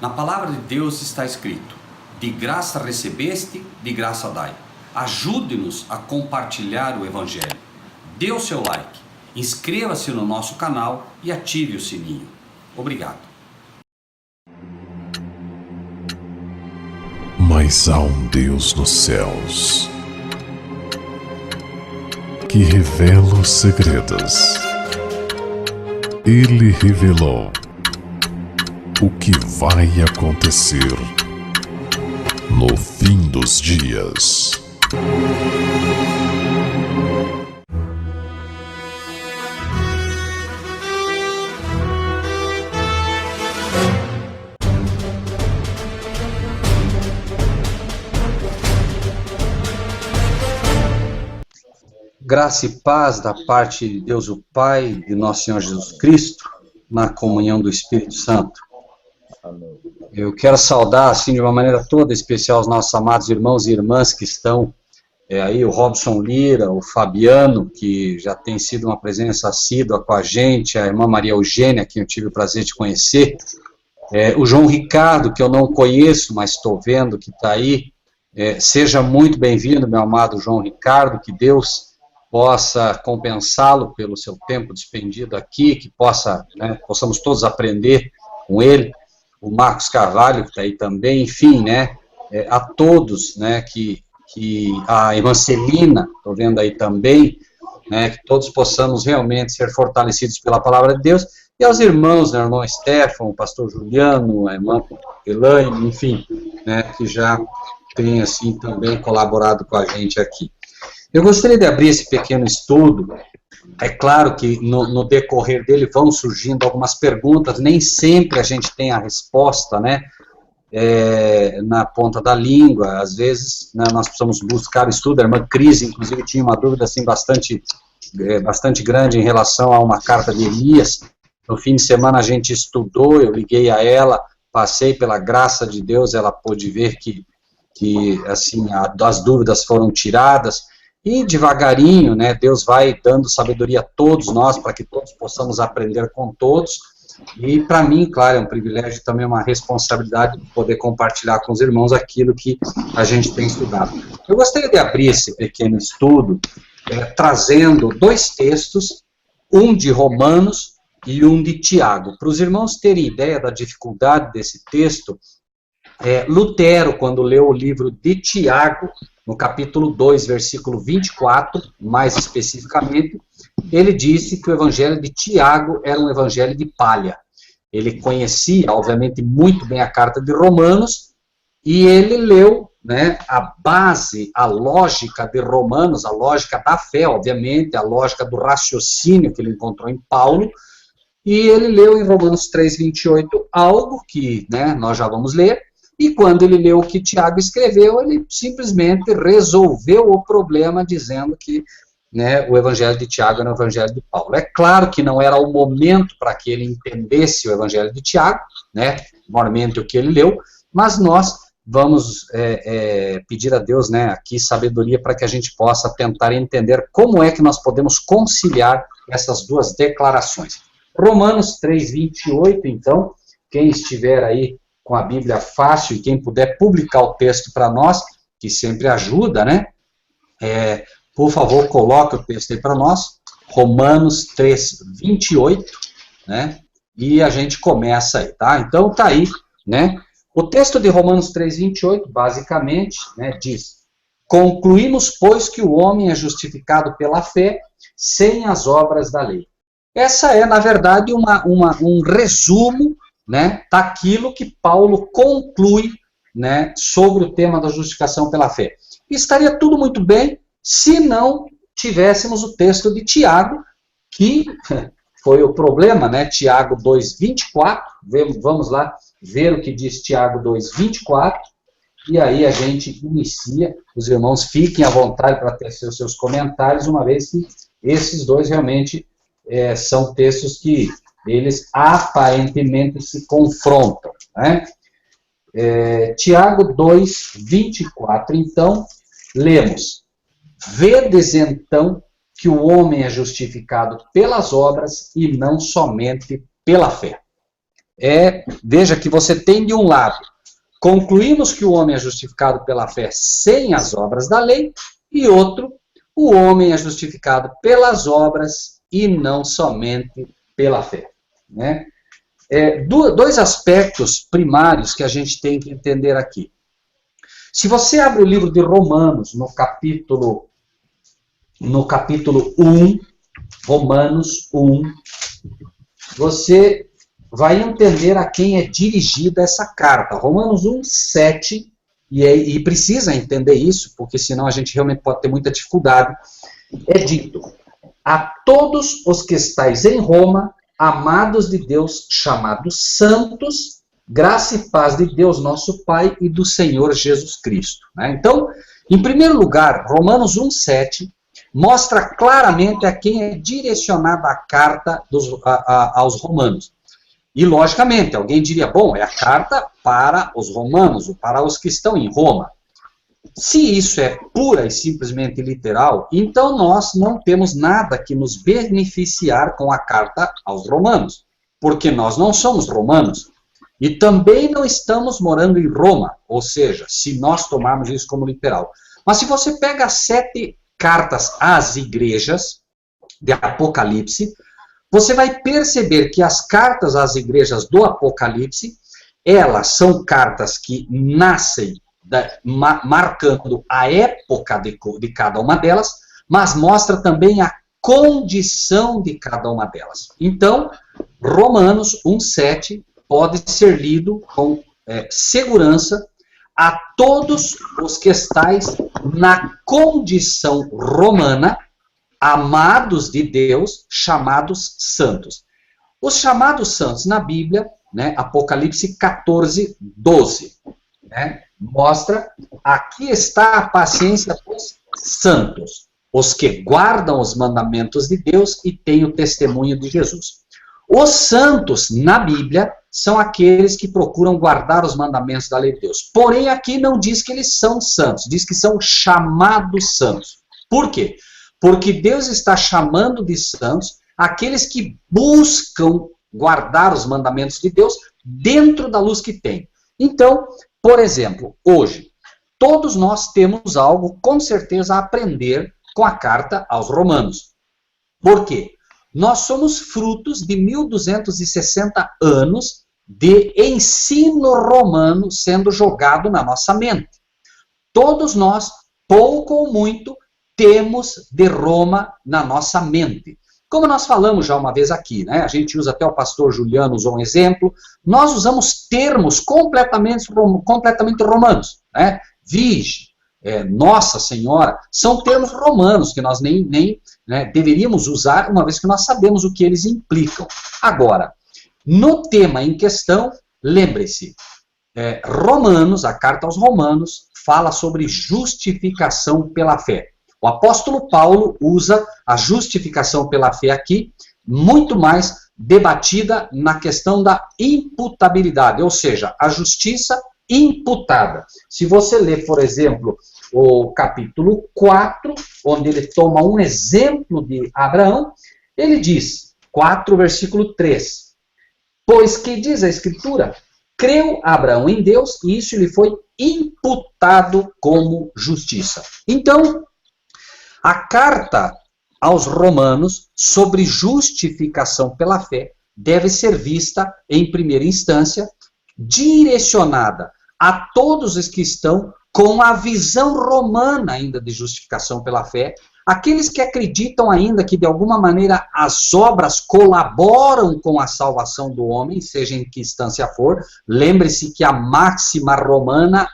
Na palavra de Deus está escrito: de graça recebeste, de graça dai. Ajude-nos a compartilhar o Evangelho. Dê o seu like, inscreva-se no nosso canal e ative o sininho. Obrigado. Mas há um Deus nos céus que revela os segredos. Ele revelou o que vai acontecer no fim dos dias. Graça e paz da parte de Deus o Pai, de nosso Senhor Jesus Cristo, na comunhão do Espírito Santo. Eu quero saudar, assim, de uma maneira toda especial, os nossos amados irmãos e irmãs que estão aí, o Robson Lira, o Fabiano, que já tem sido uma presença assídua com a gente, a irmã Maria Eugênia, que eu tive o prazer de conhecer, o João Ricardo, que eu não conheço, mas estou vendo que está aí. Seja muito bem-vindo, meu amado João Ricardo, que Deus possa compensá-lo pelo seu tempo despendido aqui, que possamos todos aprender com ele, o Marcos Carvalho, que está aí também, enfim, a todos, que a irmã Celina, estou vendo aí também, que todos possamos realmente ser fortalecidos pela palavra de Deus, e aos irmãos, o irmão Stefan, o pastor Juliano, a irmã Elaine, enfim, que já tem, assim, também colaborado com a gente aqui. Eu gostaria de abrir esse pequeno estudo. É claro que no decorrer dele vão surgindo algumas perguntas, nem sempre a gente tem a resposta, na ponta da língua. Às vezes, nós precisamos buscar estudo. A irmã Cris, inclusive, tinha uma dúvida assim, bastante grande em relação a uma carta de Elias. No fim de semana a gente estudou, eu liguei a ela, passei pela graça de Deus, ela pôde ver que assim, as dúvidas foram tiradas. E devagarinho, Deus vai dando sabedoria a todos nós, para que todos possamos aprender com todos. E para mim, claro, é um privilégio e também uma responsabilidade de poder compartilhar com os irmãos aquilo que a gente tem estudado. Eu gostaria de abrir esse pequeno estudo trazendo dois textos, um de Romanos e um de Tiago. Para os irmãos terem ideia da dificuldade desse texto, Lutero, quando leu o livro de Tiago, no capítulo 2, versículo 24, mais especificamente, ele disse que o evangelho de Tiago era um evangelho de palha. Ele conhecia, obviamente, muito bem a carta de Romanos, e ele leu, a base, a lógica de Romanos, a lógica da fé, obviamente, a lógica do raciocínio que ele encontrou em Paulo, e ele leu em Romanos 3, 28, algo que nós já vamos ler. E quando ele leu o que Tiago escreveu, ele simplesmente resolveu o problema dizendo que o evangelho de Tiago era o evangelho de Paulo. É claro que não era o momento para que ele entendesse o evangelho de Tiago, normalmente o que ele leu, mas nós vamos pedir a Deus aqui sabedoria para que a gente possa tentar entender como é que nós podemos conciliar essas duas declarações. Romanos 3, 28, então, quem estiver aí com a Bíblia fácil, e quem puder publicar o texto para nós, que sempre ajuda, por favor, coloque o texto aí para nós, Romanos 3, 28, e a gente começa aí, tá? Então, tá aí, o texto de Romanos 3, 28, basicamente, diz: concluímos, pois, que o homem é justificado pela fé, sem as obras da lei. Essa é, na verdade, um resumo daquilo que Paulo conclui sobre o tema da justificação pela fé. E estaria tudo muito bem se não tivéssemos o texto de Tiago, que foi o problema, Tiago 2, 24, vamos lá ver o que diz Tiago 2, 24, e aí a gente inicia, os irmãos fiquem à vontade para tecer os seus comentários, uma vez que esses dois realmente são textos que eles aparentemente se confrontam. Tiago 2, 24, então, lemos: vedes então que o homem é justificado pelas obras e não somente pela fé. veja que você tem de um lado, concluímos que o homem é justificado pela fé sem as obras da lei, e outro, o homem é justificado pelas obras e não somente pela fé. Né? Dois aspectos primários que a gente tem que entender aqui. Se você abre o livro de Romanos, no capítulo 1, Romanos 1, você vai entender a quem é dirigida essa carta. Romanos 1, 7, e precisa entender isso, porque senão a gente realmente pode ter muita dificuldade. É dito: a todos os que estáis em Roma, amados de Deus, chamados santos, graça e paz de Deus, nosso Pai, e do Senhor Jesus Cristo. Né? Então, em primeiro lugar, Romanos 1, 7, mostra claramente a quem é direcionada a carta aos romanos. E, logicamente, alguém diria, bom, é a carta para os romanos, ou para os que estão em Roma. Se isso é pura e simplesmente literal, então nós não temos nada que nos beneficiar com a carta aos romanos, porque nós não somos romanos. E também não estamos morando em Roma, ou seja, se nós tomarmos isso como literal. Mas se você pega as 7 cartas às igrejas de Apocalipse, você vai perceber que as cartas às igrejas do Apocalipse, elas são cartas que nascem marcando a época de cada uma delas, mas mostra também a condição de cada uma delas. Então, Romanos 1,7 pode ser lido com segurança: a todos os que estáis na condição romana, amados de Deus, chamados santos. Os chamados santos na Bíblia, né, Apocalipse 14, 12, né, mostra: aqui está a paciência dos santos, os que guardam os mandamentos de Deus e têm o testemunho de Jesus. Os santos na Bíblia são aqueles que procuram guardar os mandamentos da lei de Deus. Porém, aqui não diz que eles são santos, diz que são chamados santos. Por quê? Porque Deus está chamando de santos aqueles que buscam guardar os mandamentos de Deus dentro da luz que tem. Então, por exemplo, hoje, todos nós temos algo, com certeza, a aprender com a carta aos Romanos. Por quê? Nós somos frutos de 1260 anos de ensino romano sendo jogado na nossa mente. Todos nós, pouco ou muito, temos de Roma na nossa mente. Como nós falamos já uma vez aqui, né? A gente usa, até o pastor Juliano usou um exemplo, nós usamos termos completamente romanos, né? Virgem, Nossa Senhora, são termos romanos que nós nem deveríamos usar, uma vez que nós sabemos o que eles implicam. Agora, no tema em questão, lembre-se, Romanos, a carta aos Romanos, fala sobre justificação pela fé. O apóstolo Paulo usa a justificação pela fé aqui, muito mais debatida na questão da imputabilidade, ou seja, a justiça imputada. Se você ler, por exemplo, o capítulo 4, onde ele toma um exemplo de Abraão, ele diz, 4, versículo 3, pois que diz a Escritura, creu Abraão em Deus e isso lhe foi imputado como justiça. Então, a carta aos Romanos sobre justificação pela fé deve ser vista, em primeira instância, direcionada a todos os que estão com a visão romana ainda de justificação pela fé, aqueles que acreditam ainda que de alguma maneira as obras colaboram com a salvação do homem, seja em que instância for. Lembre-se que a máxima romana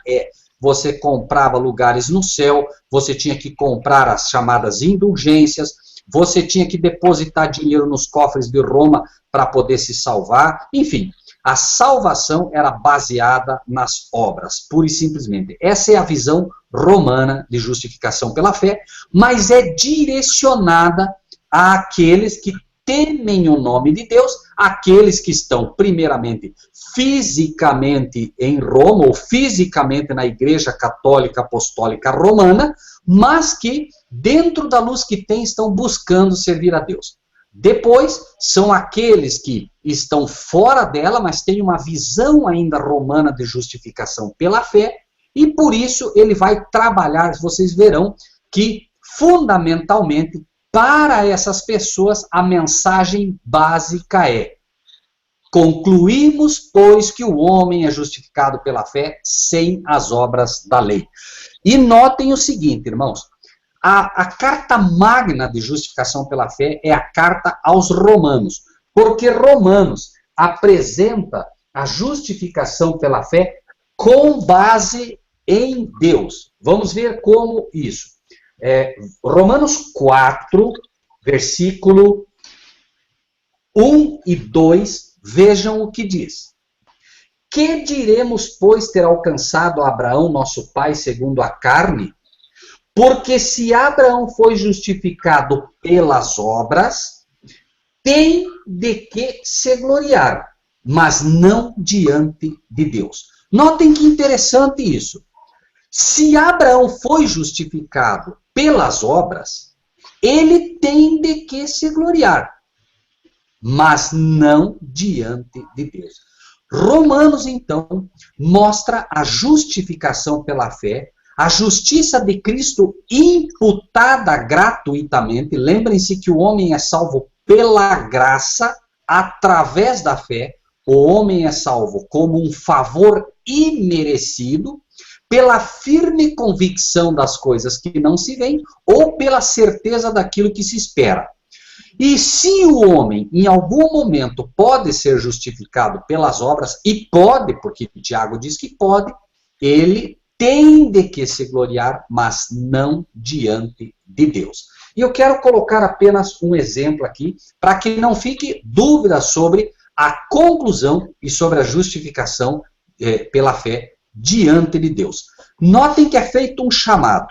você comprava lugares no céu, você tinha que comprar as chamadas indulgências, você tinha que depositar dinheiro nos cofres de Roma para poder se salvar, enfim. A salvação era baseada nas obras, pura e simplesmente. Essa é a visão romana de justificação pela fé, mas é direcionada àqueles que temem o nome de Deus, aqueles que estão, primeiramente, fisicamente em Roma, ou fisicamente na Igreja Católica Apostólica Romana, mas que, dentro da luz que tem, estão buscando servir a Deus. Depois, são aqueles que estão fora dela, mas têm uma visão ainda romana de justificação pela fé, e por isso ele vai trabalhar, vocês verão que, fundamentalmente, para essas pessoas, a mensagem básica é: concluímos, pois, que o homem é justificado pela fé sem as obras da lei. E notem o seguinte, irmãos, a carta magna de justificação pela fé é a carta aos Romanos, porque Romanos apresenta a justificação pela fé com base em Deus. Vamos ver como isso. Romanos 4, versículo 1 e 2, vejam o que diz. Que diremos, pois, ter alcançado Abraão, nosso pai, segundo a carne? Porque se Abraão foi justificado pelas obras, tem de que se gloriar, mas não diante de Deus. Notem que interessante isso. Se Abraão foi justificado pelas obras, ele tem de que se gloriar, mas não diante de Deus. Romanos, então, mostra a justificação pela fé, a justiça de Cristo imputada gratuitamente. Lembrem-se que o homem é salvo pela graça, através da fé. O homem é salvo como um favor imerecido, pela firme convicção das coisas que não se veem, ou pela certeza daquilo que se espera. E se o homem, em algum momento, pode ser justificado pelas obras, e pode, porque Tiago diz que pode, ele tem de que se gloriar, mas não diante de Deus. E eu quero colocar apenas um exemplo aqui, para que não fique dúvida sobre a conclusão e sobre a justificação pela fé diante de Deus. Notem que é feito um chamado.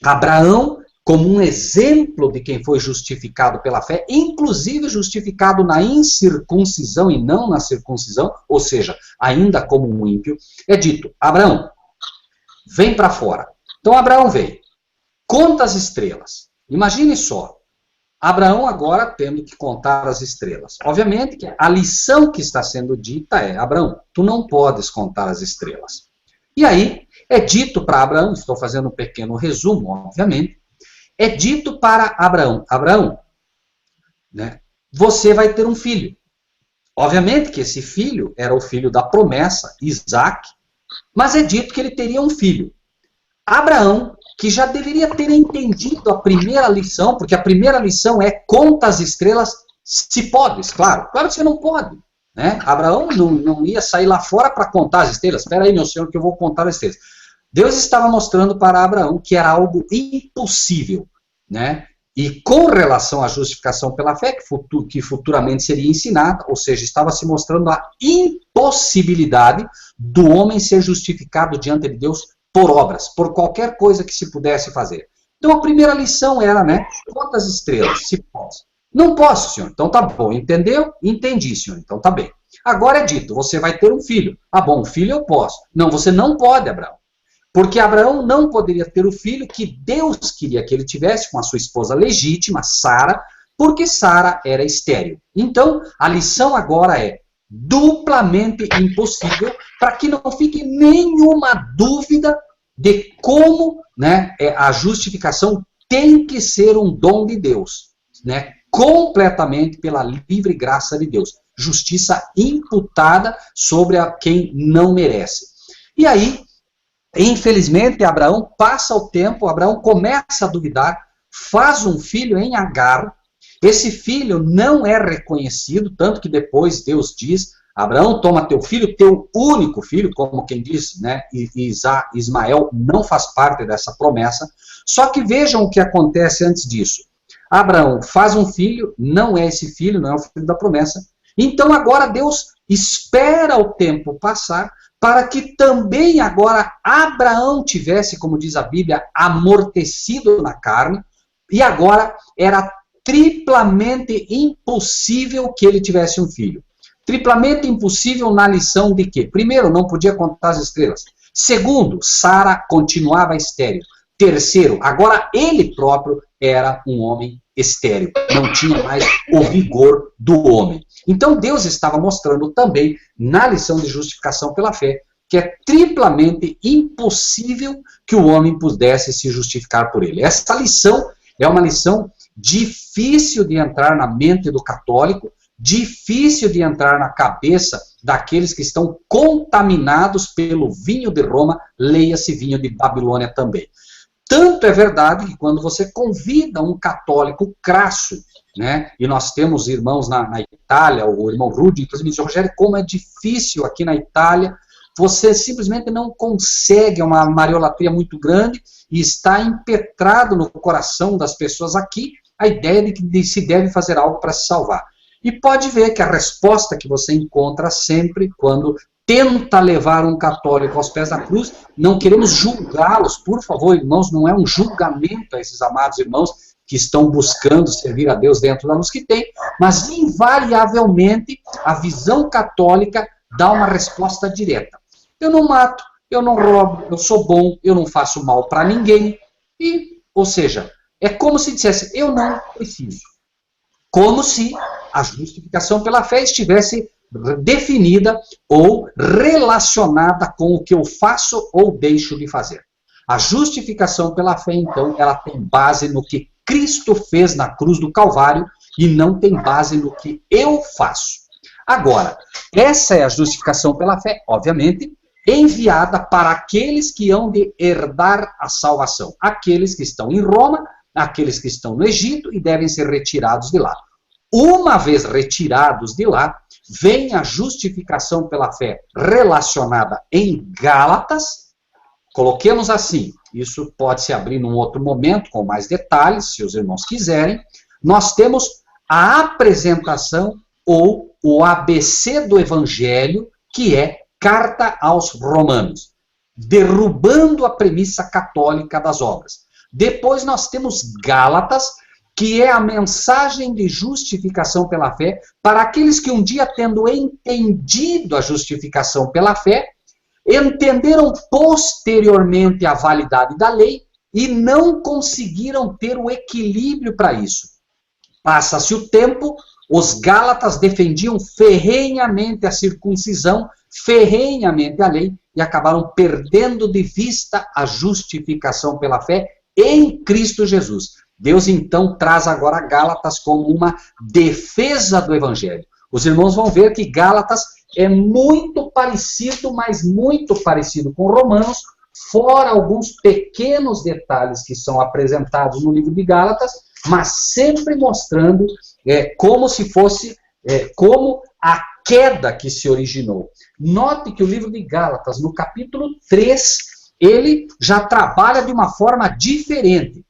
Abraão, como um exemplo de quem foi justificado pela fé, inclusive justificado na incircuncisão e não na circuncisão, ou seja, ainda como um ímpio, é dito: Abraão, vem para fora. Então Abraão veio. Conta as estrelas. Imagine só. Abraão agora tendo que contar as estrelas. Obviamente que a lição que está sendo dita é: Abraão, tu não podes contar as estrelas. E aí é dito para Abraão, estou fazendo um pequeno resumo, obviamente, é dito para Abraão: Abraão, né, você vai ter um filho. Obviamente que esse filho era o filho da promessa, Isaac, mas é dito que ele teria um filho. Abraão, que já deveria ter entendido a primeira lição, porque a primeira lição é: conta as estrelas, se podes. Claro que você não pode. Né? Abraão não ia sair lá fora para contar as estrelas. Espera aí, meu senhor, que eu vou contar as estrelas. Deus estava mostrando para Abraão que era algo impossível. Né? E com relação à justificação pela fé, que futuramente seria ensinada, ou seja, estava se mostrando a impossibilidade do homem ser justificado diante de Deus por obras, por qualquer coisa que se pudesse fazer. Então a primeira lição era, né, quantas estrelas? Se posso. Não posso, senhor. Então tá bom. Entendeu? Entendi, senhor. Então tá bem. Agora é dito, você vai ter um filho. Ah, bom, filho eu posso. Não, você não pode, Abraão. Porque Abraão não poderia ter o filho que Deus queria que ele tivesse com a sua esposa legítima, Sara, porque Sara era estéril. Então, a lição agora é duplamente impossível, para que não fique nenhuma dúvida de como, né, a justificação tem que ser um dom de Deus, né, completamente pela livre graça de Deus. Justiça imputada sobre a quem não merece. E aí, infelizmente, Abraão passa o tempo, Abraão começa a duvidar, faz um filho em Agar. Esse filho não é reconhecido, tanto que depois Deus diz: Abraão, toma teu filho, teu único filho, como quem diz, né, Ismael não faz parte dessa promessa. Só que vejam o que acontece antes disso. Abraão faz um filho, não é esse filho, não é o filho da promessa. Então agora Deus espera o tempo passar, para que também agora Abraão tivesse, como diz a Bíblia, amortecido na carne, e agora era triplamente impossível que ele tivesse um filho. Triplamente impossível na lição de que, primeiro, não podia contar as estrelas. Segundo, Sara continuava estéril. Terceiro, agora ele próprio era um homem estéril, não tinha mais o vigor do homem. Então Deus estava mostrando também, na lição de justificação pela fé, que é triplamente impossível que o homem pudesse se justificar por ele. Essa lição é uma lição difícil de entrar na mente do católico, difícil de entrar na cabeça daqueles que estão contaminados pelo vinho de Roma, leia-se vinho de Babilônia também. Tanto é verdade que quando você convida um católico crasso, né, e nós temos irmãos na Itália, o irmão Rudi, inclusive, disse, Rogério, como é difícil aqui na Itália, você simplesmente não consegue, é uma mariolatria muito grande, e está impetrado no coração das pessoas aqui a ideia de que se deve fazer algo para se salvar. E pode ver que a resposta que você encontra sempre quando tenta levar um católico aos pés da cruz, não queremos julgá-los, por favor, irmãos, não é um julgamento a esses amados irmãos que estão buscando servir a Deus dentro da luz que tem, mas invariavelmente a visão católica dá uma resposta direta. Eu não mato, eu não roubo, eu sou bom, eu não faço mal para ninguém, ou seja, é como se dissesse, eu não preciso. Como se a justificação pela fé estivesse definida ou relacionada com o que eu faço ou deixo de fazer. A justificação pela fé, então, ela tem base no que Cristo fez na cruz do Calvário e não tem base no que eu faço. Agora, essa é a justificação pela fé, obviamente, enviada para aqueles que hão de herdar a salvação. Aqueles que estão em Roma, aqueles que estão no Egito e devem ser retirados de lá. Uma vez retirados de lá, vem a justificação pela fé relacionada em Gálatas. Coloquemos assim, isso pode se abrir num outro momento, com mais detalhes, se os irmãos quiserem. Nós temos a apresentação ou o ABC do Evangelho, que é Carta aos Romanos, derrubando a premissa católica das obras. Depois nós temos Gálatas, que é a mensagem de justificação pela fé para aqueles que um dia, tendo entendido a justificação pela fé, entenderam posteriormente a validade da lei e não conseguiram ter o equilíbrio para isso. Passa-se o tempo, os Gálatas defendiam ferrenhamente a circuncisão, ferrenhamente a lei, e acabaram perdendo de vista a justificação pela fé em Cristo Jesus. Deus, então, traz agora Gálatas como uma defesa do Evangelho. Os irmãos vão ver que Gálatas é muito parecido, mas muito parecido com Romanos, fora alguns pequenos detalhes que são apresentados no livro de Gálatas, mas sempre mostrando como se fosse, como a queda que se originou. Note que o livro de Gálatas, no capítulo 3, ele já trabalha de uma forma diferente.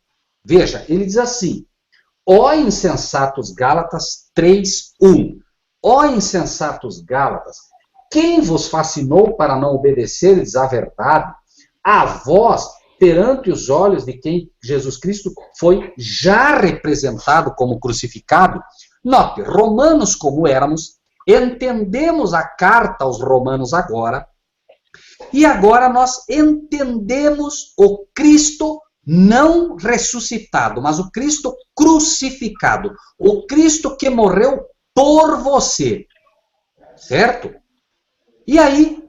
Veja, ele diz assim, ó insensatos Gálatas 3:1, ó insensatos Gálatas, quem vos fascinou para não obedecerdes à verdade? A vós, perante os olhos de quem Jesus Cristo foi já representado como crucificado. Note, romanos como éramos, entendemos a carta aos romanos agora, e agora nós entendemos o Cristo não ressuscitado, mas o Cristo crucificado, o Cristo que morreu por você, certo? E aí,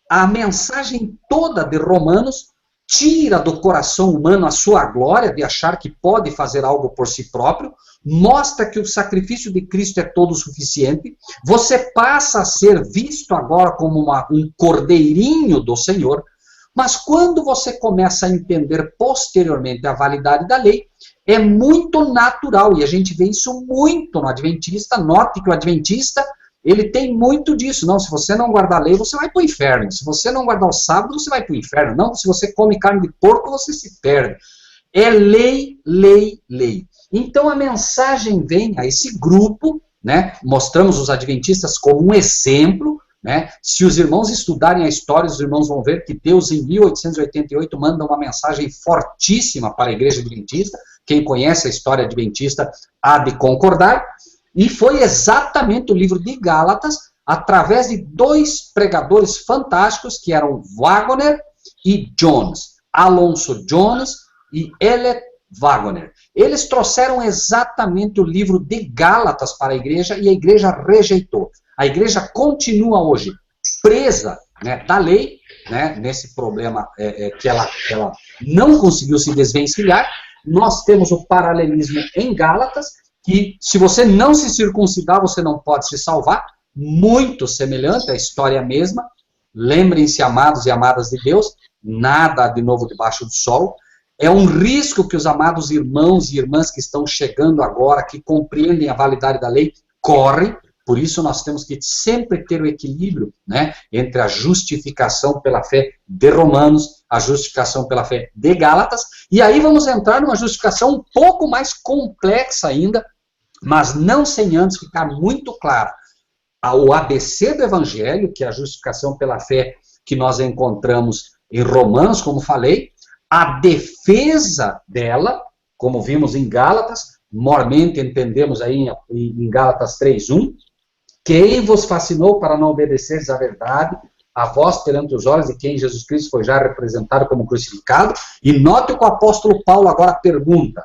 a mensagem toda de Romanos tira do coração humano a sua glória de achar que pode fazer algo por si próprio, mostra que o sacrifício de Cristo é todo suficiente, você passa a ser visto agora como um cordeirinho do Senhor, mas quando você começa a entender posteriormente a validade da lei, é muito natural, e a gente vê isso muito no Adventista. Note que o Adventista, ele tem muito disso. Não, se você não guardar a lei, você vai para o inferno. Se você não guardar o sábado, você vai para o inferno. Não, se você come carne de porco, você se perde. É lei, lei, lei. Então a mensagem vem a esse grupo, né? Mostramos os adventistas como um exemplo, né? Se os irmãos estudarem a história, os irmãos vão ver que Deus em 1888 manda uma mensagem fortíssima para a igreja adventista. Quem conhece a história adventista há de concordar. E foi exatamente o livro de Gálatas, através de dois pregadores fantásticos, que eram Wagner e Jones. Alonso Jones e Elliot Wagner. Eles trouxeram exatamente o livro de Gálatas para a igreja e a igreja rejeitou. A igreja continua hoje presa, né, da lei, né, nesse problema que ela não conseguiu se desvencilhar. Nós temos o paralelismo em Gálatas, que se você não se circuncidar, você não pode se salvar. Muito semelhante, a história é a mesma. Lembrem-se, amados e amadas de Deus, nada de novo debaixo do sol. É um risco que os amados irmãos e irmãs que estão chegando agora, que compreendem a validade da lei, correm. Por isso nós temos que sempre ter o equilíbrio, né, entre a justificação pela fé de Romanos, a justificação pela fé de Gálatas, e aí vamos entrar numa justificação um pouco mais complexa ainda, mas não sem antes ficar muito claro o ABC do Evangelho, que é a justificação pela fé que nós encontramos em Romanos, como falei, a defesa dela, como vimos em Gálatas, mormente entendemos aí em Gálatas 3:1, quem vos fascinou para não obedeceres à verdade, a vós perante os olhos de quem Jesus Cristo foi já representado como crucificado. E note que o apóstolo Paulo agora pergunta: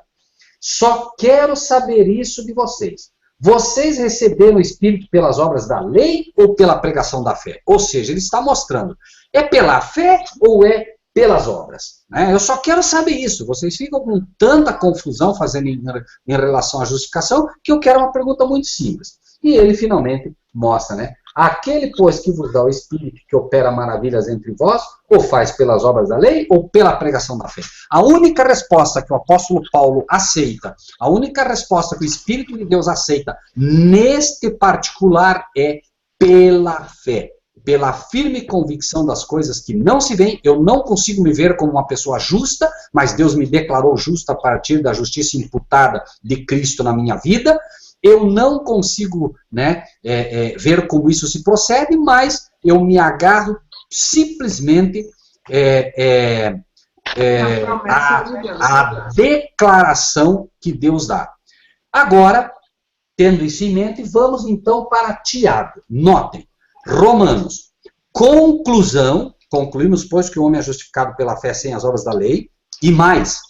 só quero saber isso de vocês. Vocês receberam o Espírito pelas obras da lei ou pela pregação da fé? Ou seja, ele está mostrando, é pela fé ou é pelas obras? Né? Eu só quero saber isso. Vocês ficam com tanta confusão fazendo em relação à justificação, que eu quero uma pergunta muito simples. E ele finalmente mostra, né? Aquele, pois, que vos dá o Espírito, que opera maravilhas entre vós, ou faz pelas obras da lei, ou pela pregação da fé? A única resposta que o apóstolo Paulo aceita, a única resposta que o Espírito de Deus aceita, neste particular, é pela fé. Pela firme convicção das coisas que não se veem. Eu não consigo me ver como uma pessoa justa, mas Deus me declarou justo a partir da justiça imputada de Cristo na minha vida. Eu não consigo, né, ver como isso se procede, mas eu me agarro simplesmente à declaração que Deus dá. Agora, tendo isso em mente, vamos então para Tiago. Notem, Romanos, conclusão, concluímos, pois, que o homem é justificado pela fé sem as obras da lei, e mais,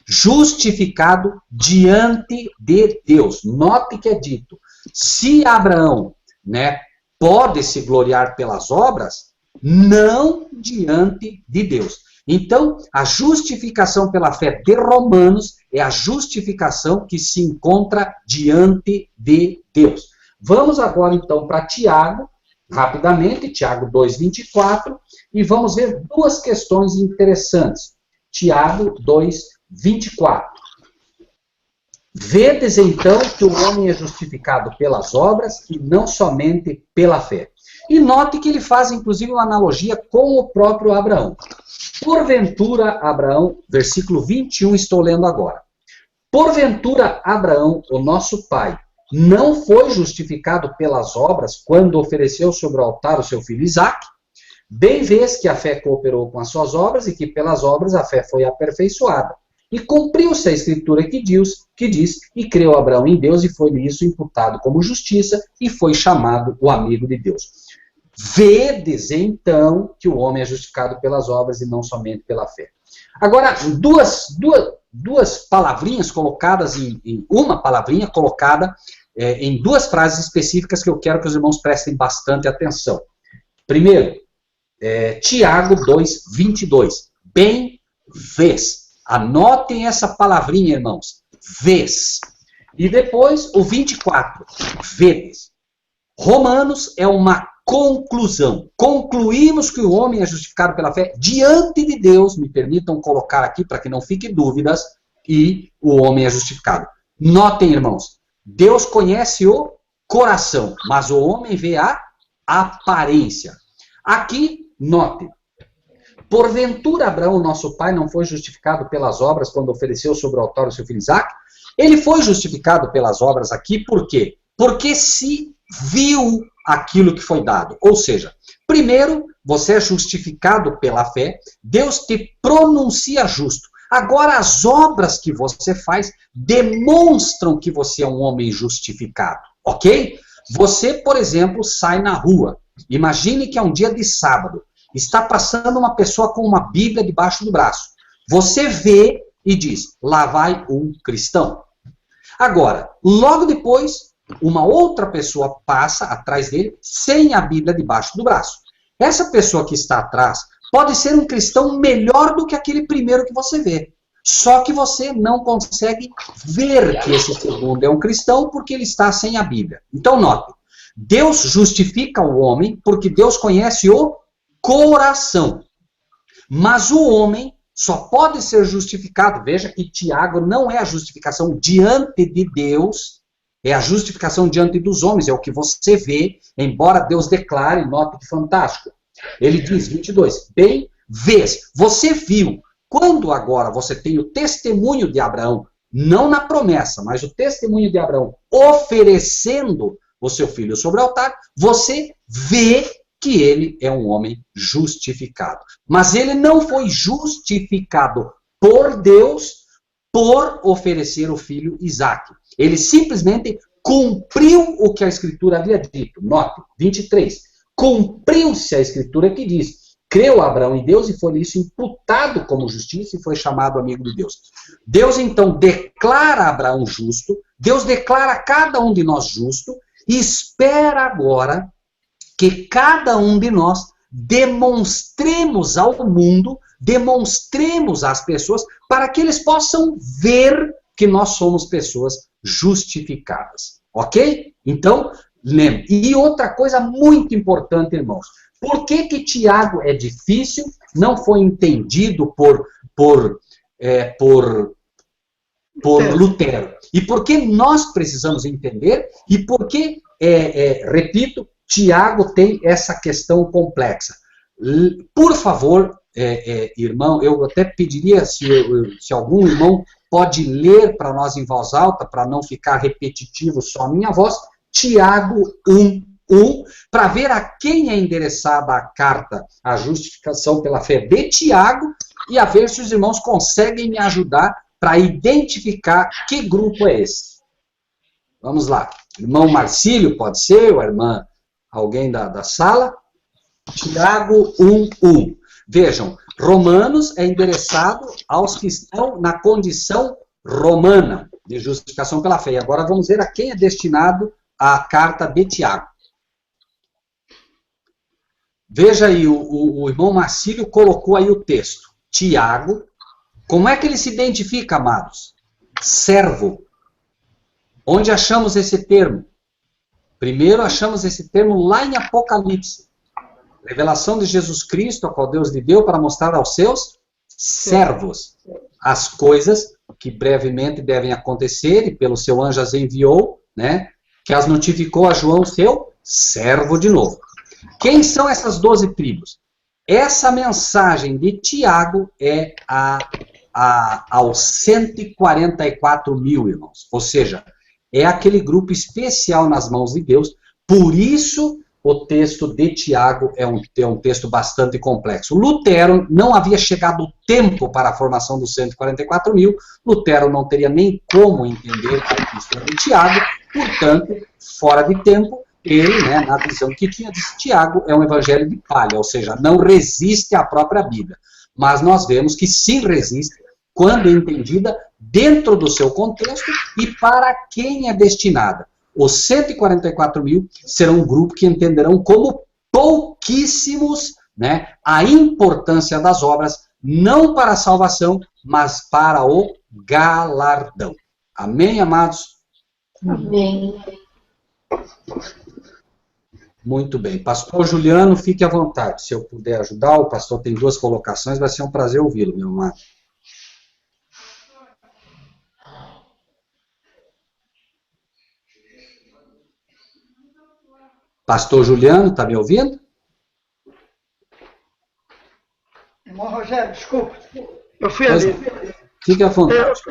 justificado diante de Deus. Note que é dito, se Abraão, né, pode se gloriar pelas obras, não diante de Deus. Então, a justificação pela fé de Romanos é a justificação que se encontra diante de Deus. Vamos agora, então, para Tiago, rapidamente, Tiago 2:24, e vamos ver duas questões interessantes. Tiago 2:24. Vedes então que o homem é justificado pelas obras e não somente pela fé. E note que ele faz inclusive uma analogia com o próprio Abraão. Porventura Abraão, versículo 21, estou lendo agora. Porventura Abraão, o nosso pai, não foi justificado pelas obras quando ofereceu sobre o altar o seu filho Isaque? Bem vês que a fé cooperou com as suas obras e que pelas obras a fé foi aperfeiçoada. E cumpriu-se a escritura que diz, e creu Abraão em Deus e foi-lhe isso imputado como justiça e foi chamado o amigo de Deus. Vedes então que o homem é justificado pelas obras e não somente pela fé. Agora, duas palavrinhas colocadas uma palavrinha colocada em duas frases específicas que eu quero que os irmãos prestem bastante atenção. Primeiro, Tiago 2:22. Bem vês. Anotem essa palavrinha, irmãos. Vês. E depois o 24. Vedes. Romanos é uma conclusão. Concluímos que o homem é justificado pela fé diante de Deus. Me permitam colocar aqui para que não fique dúvidas. E o homem é justificado. Notem, irmãos. Deus conhece o coração, mas o homem vê a aparência. Aqui, note. Porventura Abraão, nosso pai, não foi justificado pelas obras quando ofereceu sobre o altar o seu filho Isaque? Ele foi justificado pelas obras aqui, por quê? Porque se viu aquilo que foi dado. Ou seja, primeiro, você é justificado pela fé, Deus te pronuncia justo. Agora, as obras que você faz demonstram que você é um homem justificado, ok? Você, por exemplo, sai na rua. Imagine que é um dia de sábado. Está passando uma pessoa com uma Bíblia debaixo do braço. Você vê e diz, lá vai um cristão. Agora, logo depois, uma outra pessoa passa atrás dele, sem a Bíblia debaixo do braço. Essa pessoa que está atrás pode ser um cristão melhor do que aquele primeiro que você vê. Só que você não consegue ver que esse segundo é um cristão porque ele está sem a Bíblia. Então, note, Deus justifica o homem porque Deus conhece o coração. Mas o homem só pode ser justificado. Veja que Tiago não é a justificação diante de Deus, é a justificação diante dos homens, é o que você vê, embora Deus declare, note que fantástico. Ele diz, 22, bem, vês, você viu, quando agora você tem o testemunho de Abraão, não na promessa, mas o testemunho de Abraão oferecendo o seu filho sobre o altar, você vê que ele é um homem justificado. Mas ele não foi justificado por Deus por oferecer o filho Isaque. Ele simplesmente cumpriu o que a Escritura havia dito. Note, 23. Cumpriu-se a Escritura que diz, creu Abraão em Deus e foi isso imputado como justiça e foi chamado amigo de Deus. Deus então declara Abraão justo, Deus declara cada um de nós justo e espera agora que cada um de nós demonstremos ao mundo, demonstremos às pessoas, para que eles possam ver que nós somos pessoas justificadas. Ok? Então, lembre. E outra coisa muito importante, irmãos. Por que que Tiago é difícil? Não foi entendido por Lutero. E por que nós precisamos entender? E por que, repito, Tiago tem essa questão complexa. Por favor, irmão, eu até pediria se algum irmão pode ler para nós em voz alta, para não ficar repetitivo só a minha voz, Tiago 1:1, para ver a quem é endereçada a carta, a justificação pela fé de Tiago, e a ver se os irmãos conseguem me ajudar para identificar que grupo é esse. Vamos lá. Irmão Marcílio, pode ser, ou a irmã, alguém da sala? Tiago 1:1. Vejam, Romanos é endereçado aos que estão na condição romana de justificação pela fé. E agora vamos ver a quem é destinado a carta de Tiago. Veja aí, o irmão Marcílio colocou aí o texto. Tiago, como é que ele se identifica, amados? Servo. Onde achamos esse termo? Primeiro achamos esse termo lá em Apocalipse. Revelação de Jesus Cristo, a qual Deus lhe deu para mostrar aos seus servos as coisas que brevemente devem acontecer, e pelo seu anjo as enviou, né? Que as notificou a João, seu servo de novo. Quem são essas 12 tribos? Essa mensagem de Tiago é aos 144 mil, irmãos. Ou seja, é aquele grupo especial nas mãos de Deus. Por isso, o texto de Tiago é um texto bastante complexo. Lutero não havia chegado o tempo para a formação dos 144 mil. Lutero não teria nem como entender a epístola de Tiago. Portanto, fora de tempo, ele, né, na visão que tinha, disse Tiago é um evangelho de palha, ou seja, não resiste à própria Bíblia. Mas nós vemos que sim resiste quando entendida dentro do seu contexto e para quem é destinada. Os 144 mil serão um grupo que entenderão como pouquíssimos, né, a importância das obras, não para a salvação, mas para o galardão. Amém, amados? Amém. Muito bem. Pastor Juliano, fique à vontade. Se eu puder ajudar, o pastor tem 2 colocações, vai ser um prazer ouvi-lo, meu amado. Pastor Juliano, está me ouvindo? Irmão Rogério, desculpa. Eu fui ali. Fique à vontade.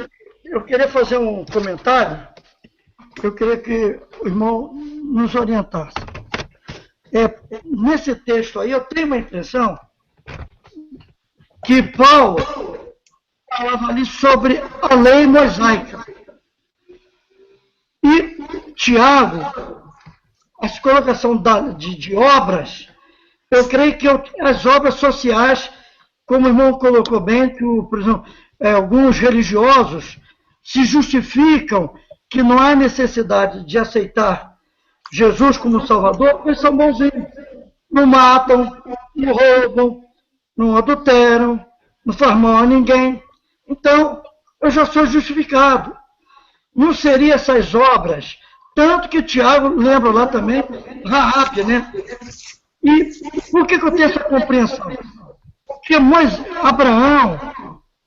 Eu queria fazer um comentário. Eu queria que o irmão nos orientasse. Nesse texto aí, eu tenho uma impressão que Paulo falava ali sobre a lei mosaica. E Tiago, a colocação de obras, eu creio que as obras sociais como o irmão colocou bem, que, por exemplo, alguns religiosos se justificam que não há necessidade de aceitar Jesus como Salvador, porque eles são bonzinhos. Não matam, não roubam, não adulteram, não faz mal a ninguém. Então, eu já sou justificado. Não seria essas obras, tanto que Tiago lembra lá também, Raab, né? E por que eu tenho essa compreensão? Porque Abraão,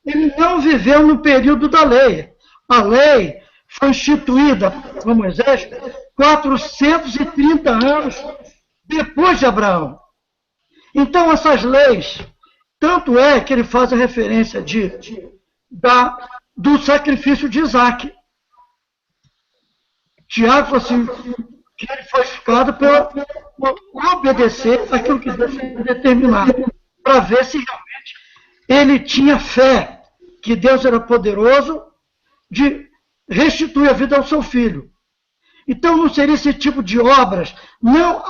ele não viveu no período da lei. A lei foi instituída por Moisés 430 anos depois de Abraão. Então, essas leis, tanto é que ele faz a referência do sacrifício de Isaac. Tiago falou assim, que ele foi justificado por obedecer aquilo que Deus tinha determinado, para ver se realmente ele tinha fé que Deus era poderoso de restituir a vida ao seu filho. Então não seria esse tipo de obras, não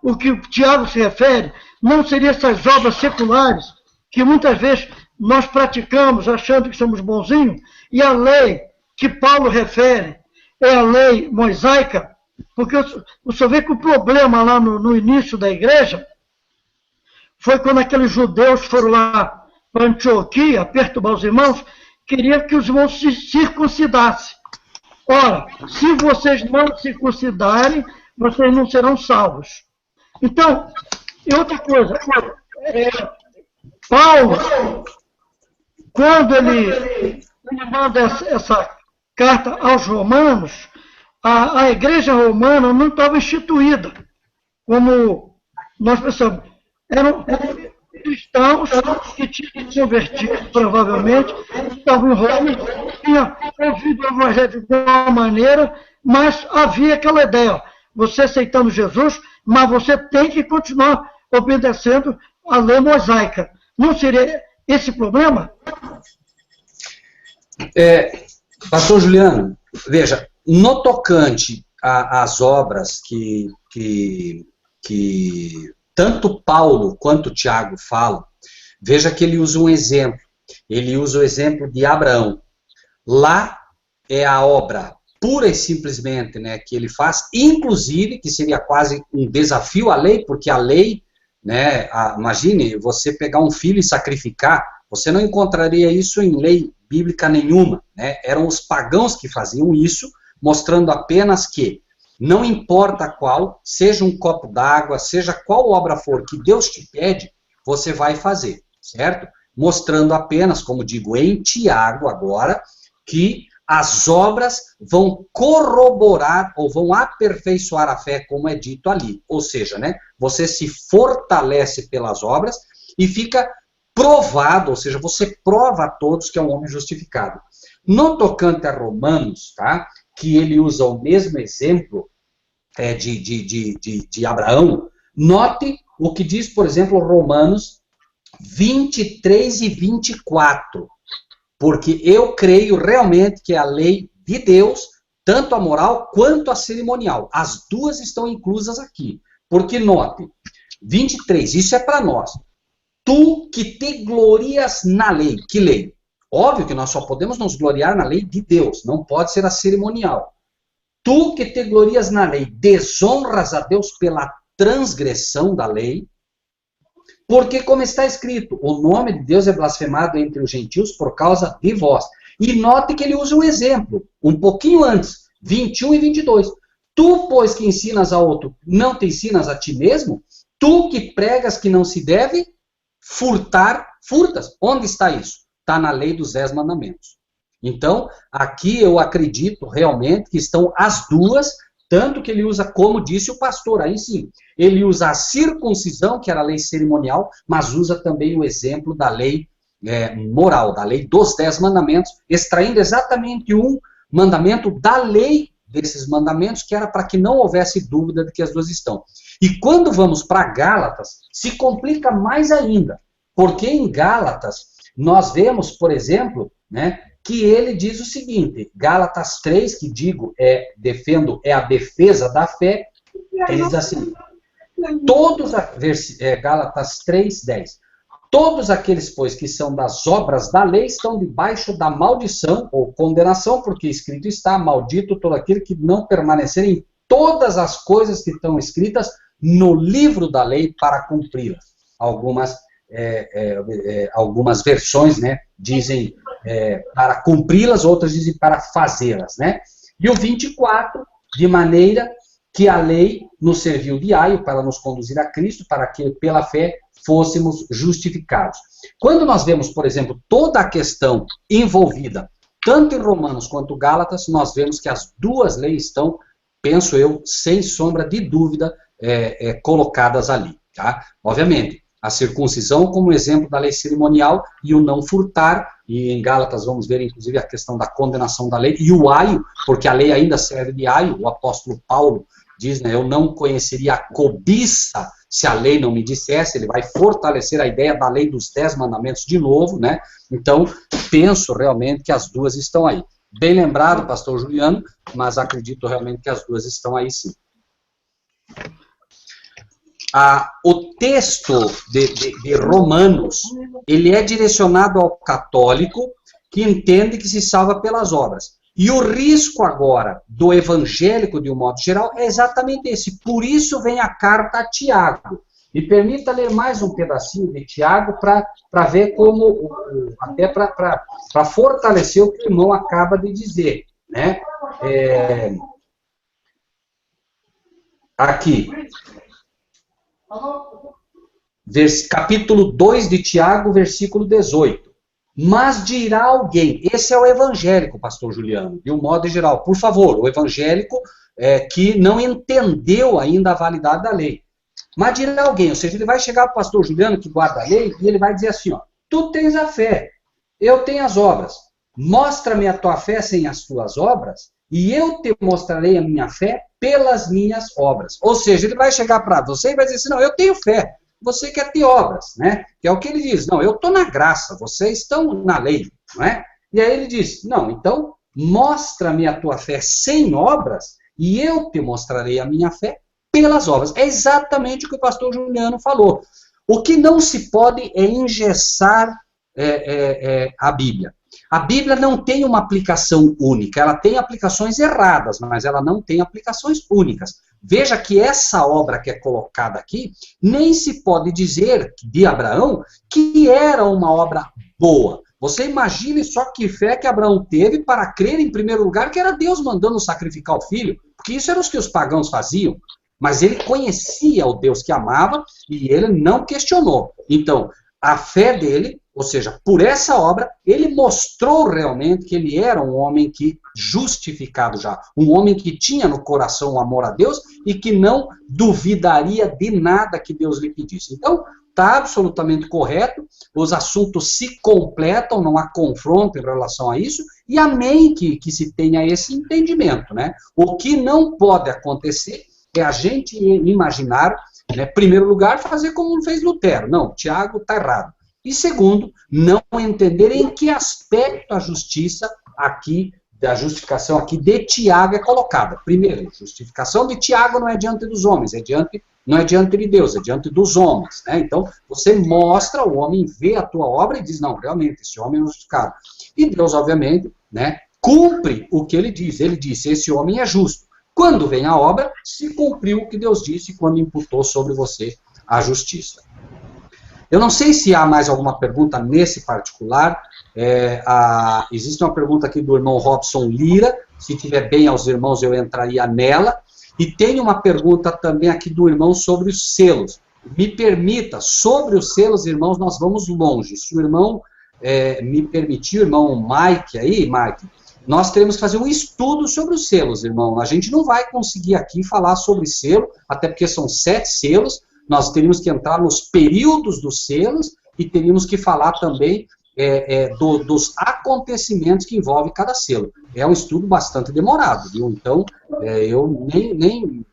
o que o Tiago se refere, não seria essas obras seculares, que muitas vezes nós praticamos achando que somos bonzinhos, e a lei que Paulo refere é a lei mosaica, porque o senhor vê que o problema lá no início da igreja foi quando aqueles judeus foram lá para Antioquia, perturbar os irmãos, queriam que os irmãos se circuncidassem. Ora, se vocês não circuncidarem, vocês não serão salvos. Então, e outra coisa, Paulo, quando ele manda essa carta aos romanos, a igreja romana não estava instituída, como nós pensamos. Eram cristãos que tinham se convertido, provavelmente, estavam em Roma, tinham ouvido o evangelho de uma maneira, mas havia aquela ideia, você aceitando Jesus, mas você tem que continuar obedecendo a lei mosaica. Não seria esse problema? Pastor Juliano, veja, no tocante às obras que tanto Paulo quanto Tiago falam, veja que ele usa um exemplo. Ele usa o exemplo de Abraão. Lá é a obra pura e simplesmente, né, que ele faz, inclusive, que seria quase um desafio à lei, porque a lei, né, imagine você pegar um filho e sacrificar, você não encontraria isso em lei bíblica nenhuma, né? Eram os pagãos que faziam isso, mostrando apenas que não importa qual, seja um copo d'água, seja qual obra for que Deus te pede, você vai fazer, certo? Mostrando apenas, como digo em Tiago agora, que as obras vão corroborar ou vão aperfeiçoar a fé, como é dito ali. Ou seja, né, você se fortalece pelas obras e fica provado, ou seja, você prova a todos que é um homem justificado. No tocante a Romanos, tá, que ele usa o mesmo exemplo de Abraão, note o que diz, por exemplo, Romanos 23 e 24. Porque eu creio realmente que a lei de Deus, tanto a moral quanto a cerimonial, as duas estão inclusas aqui. Porque note, 23, isso é para nós. Tu que te glorias na lei. Que lei? Óbvio que nós só podemos nos gloriar na lei de Deus, não pode ser a cerimonial. Tu que te glorias na lei, desonras a Deus pela transgressão da lei, porque como está escrito, o nome de Deus é blasfemado entre os gentios por causa de vós. E note que ele usa um exemplo, um pouquinho antes, 21 e 22. Tu, pois, que ensinas a outro, não te ensinas a ti mesmo? Tu que pregas que não se deve furtar, furtas. Onde está isso? Está na lei dos 10 mandamentos. Então, aqui eu acredito realmente que estão as duas, tanto que ele usa, como disse o pastor, aí sim, ele usa a circuncisão, que era a lei cerimonial, mas usa também o exemplo da lei moral, da lei dos 10 mandamentos, extraindo exatamente um mandamento da lei desses mandamentos, que era para que não houvesse dúvida de que as duas estão. E quando vamos para Gálatas, se complica mais ainda, porque em Gálatas nós vemos, por exemplo, né, que ele diz o seguinte, Gálatas 3, que digo, defendo, é a defesa da fé, ele diz assim, Gálatas 3, 10, Todos aqueles, pois, que são das obras da lei estão debaixo da maldição ou condenação, porque escrito está, maldito todo aquele que não permanecer em todas as coisas que estão escritas no livro da lei para cumpri-las. Algumas versões, né, dizem para cumpri-las, outras dizem para fazê-las, né? E o 24, de maneira que a lei nos serviu de aio para nos conduzir a Cristo, para que pela fé fôssemos justificados. Quando nós vemos, por exemplo, toda a questão envolvida, tanto em Romanos quanto Gálatas, nós vemos que as duas leis estão, penso eu, sem sombra de dúvida, colocadas ali. Tá? Obviamente, a circuncisão como exemplo da lei cerimonial e o não furtar, e em Gálatas vamos ver, inclusive, a questão da condenação da lei, e o aio, porque a lei ainda serve de aio, o apóstolo Paulo diz, né, eu não conheceria a cobiça se a lei não me dissesse, ele vai fortalecer a ideia da lei dos 10 mandamentos de novo, né? Então, penso realmente que as duas estão aí. Bem lembrado, pastor Juliano, mas acredito realmente que as duas estão aí sim. O texto de Romanos, ele é direcionado ao católico que entende que se salva pelas obras. E o risco agora do evangélico, de um modo geral, é exatamente esse. Por isso vem a carta a Tiago. Me permita ler mais um pedacinho de Tiago para ver como, até para fortalecer o que o irmão acaba de dizer. Né? Aqui. Capítulo 2 de Tiago, versículo 18. Mas dirá alguém, esse é o evangélico, pastor Juliano, de um modo geral, por favor, o evangélico que não entendeu ainda a validade da lei. Mas dirá alguém, ou seja, ele vai chegar para o pastor Juliano, que guarda a lei, e ele vai dizer assim, ó, tu tens a fé, eu tenho as obras, mostra-me a tua fé sem as tuas obras, e eu te mostrarei a minha fé pelas minhas obras. Ou seja, ele vai chegar para você e vai dizer assim, não, eu tenho fé, você quer ter obras, né? Que é o que ele diz, não, eu estou na graça, vocês estão na lei, não é? E aí ele diz, não, então, mostra-me a tua fé sem obras, e eu te mostrarei a minha fé pelas obras. É exatamente o que o pastor Juliano falou. O que não se pode é engessar a Bíblia. A Bíblia não tem uma aplicação única, ela tem aplicações erradas, mas ela não tem aplicações únicas. Veja que essa obra que é colocada aqui, nem se pode dizer de Abraão que era uma obra boa. Você imagine só que fé que Abraão teve para crer, em primeiro lugar, que era Deus mandando sacrificar o filho, porque isso era o que os pagãos faziam. Mas ele conhecia o Deus que amava e ele não questionou. Então, a fé dele, ou seja, por essa obra, ele mostrou realmente que ele era um homem que, justificado já, um homem que tinha no coração o amor a Deus e que não duvidaria de nada que Deus lhe pedisse. Então, está absolutamente correto, os assuntos se completam, não há confronto em relação a isso, e amém que se tenha esse entendimento, né? O que não pode acontecer é a gente imaginar, né, em primeiro lugar, fazer como fez Lutero. Não, Tiago está errado. E segundo, não entender em que aspecto a justiça aqui, da justificação aqui de Tiago é colocada. Primeiro, justificação de Tiago não é diante dos homens, não é diante de Deus, é diante dos homens. Né? Então, você mostra, o homem vê a tua obra e diz, não, realmente, esse homem é justificado. E Deus, obviamente, né, cumpre o que ele diz. Ele disse, esse homem é justo. Quando vem a obra, se cumpriu o que Deus disse quando imputou sobre você a justiça. Eu não sei se há mais alguma pergunta nesse particular. Existe uma pergunta aqui do irmão Robson Lira. Se tiver bem aos irmãos, eu entraria nela. E tem uma pergunta também aqui do irmão sobre os selos. Me permita, sobre os selos, irmãos, nós vamos longe. Se o irmão me permitir, o irmão Mike aí, Mike, nós teremos que fazer um estudo sobre os selos, irmão. A gente não vai conseguir aqui falar sobre selo, até porque são 7 selos. Nós teríamos que entrar nos períodos dos selos e teríamos que falar também dos acontecimentos que envolvem cada selo. É um estudo bastante demorado, viu? Então, eu nem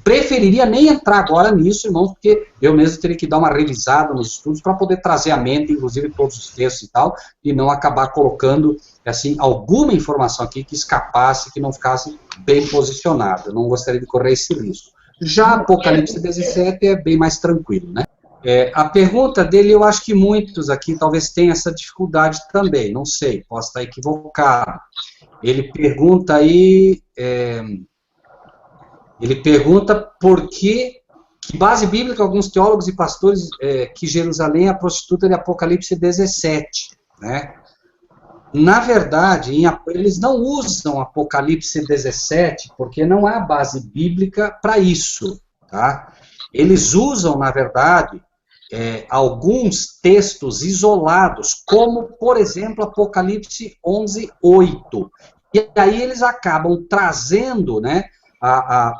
preferiria nem entrar agora nisso, irmãos, porque eu mesmo teria que dar uma revisada nos estudos para poder trazer à mente, inclusive, todos os textos e tal, e não acabar colocando, assim, alguma informação aqui que escapasse, que não ficasse bem posicionada. Eu não gostaria de correr esse risco. Já Apocalipse 17 é bem mais tranquilo, né? A pergunta dele, eu acho que muitos aqui talvez tenham essa dificuldade também, não sei, posso estar equivocado. Ele pergunta aí, por que base bíblica alguns teólogos e pastores que Jerusalém é a prostituta de Apocalipse 17, né? Na verdade, eles não usam Apocalipse 17 porque não há base bíblica para isso, tá? Eles usam, na verdade, alguns textos isolados, como, por exemplo, Apocalipse 11:8. E aí eles acabam trazendo, né,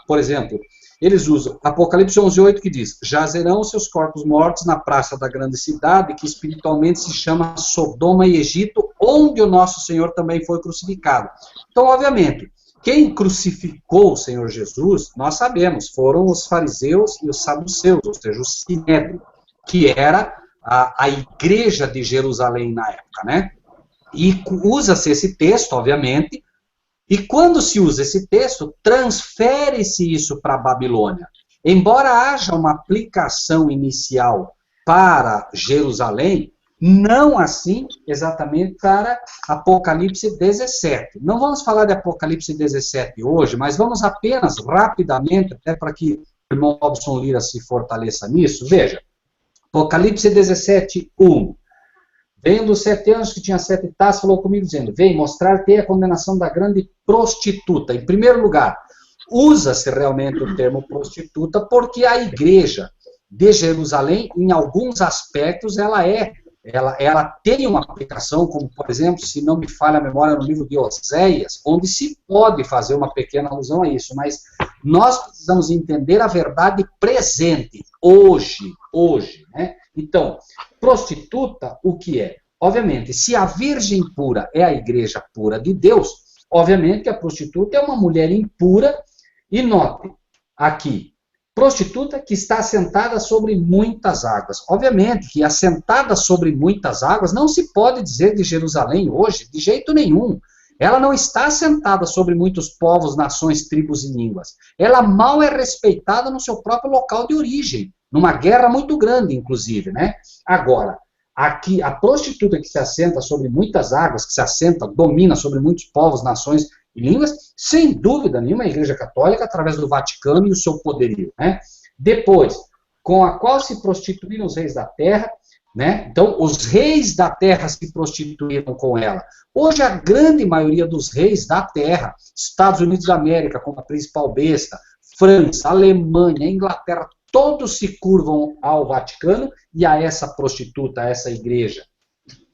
por exemplo, eles usam Apocalipse 11:8, que diz: jazerão seus corpos mortos na praça da grande cidade, que espiritualmente se chama Sodoma e Egito, onde o nosso Senhor também foi crucificado. Então, obviamente, quem crucificou o Senhor Jesus, nós sabemos, foram os fariseus e os saduceus, ou seja, o Sinédrio, que era a igreja de Jerusalém na época, né? E usa-se esse texto, obviamente, e quando se usa esse texto, transfere-se isso para a Babilônia. Embora haja uma aplicação inicial para Jerusalém, não assim exatamente para Apocalipse 17. Não vamos falar de Apocalipse 17 hoje, mas vamos apenas, rapidamente, até para que o irmão Robson Lira se fortaleça nisso. Veja, Apocalipse 17:1. Vendo os 7 anos que tinha 7 taças, falou comigo dizendo: vem mostrar-te a condenação da grande prostituta. Em primeiro lugar, usa-se realmente o termo prostituta porque a igreja de Jerusalém, em alguns aspectos, ela tem uma aplicação, como, por exemplo, se não me falha a memória, no livro de Oséias, onde se pode fazer uma pequena alusão a isso, mas nós precisamos entender a verdade presente, hoje, né? Então, prostituta, o que é? Obviamente, se a virgem pura é a igreja pura de Deus, obviamente que a prostituta é uma mulher impura, e note, aqui, prostituta que está assentada sobre muitas águas. Obviamente que assentada sobre muitas águas não se pode dizer de Jerusalém hoje, de jeito nenhum. Ela não está assentada sobre muitos povos, nações, tribos e línguas. Ela mal é respeitada no seu próprio local de origem, numa guerra muito grande, inclusive, né? Agora, aqui, a prostituta que se assenta sobre muitas águas, que se assenta, domina sobre muitos povos, nações e línguas, sem dúvida nenhuma, a Igreja Católica, através do Vaticano e o seu poderio, né? Depois, com a qual se prostituíram os reis da terra, né? Então, os reis da terra se prostituíram com ela. Hoje, a grande maioria dos reis da terra, Estados Unidos da América, como a principal besta, França, Alemanha, Inglaterra, todos se curvam ao Vaticano e a essa prostituta, a essa igreja,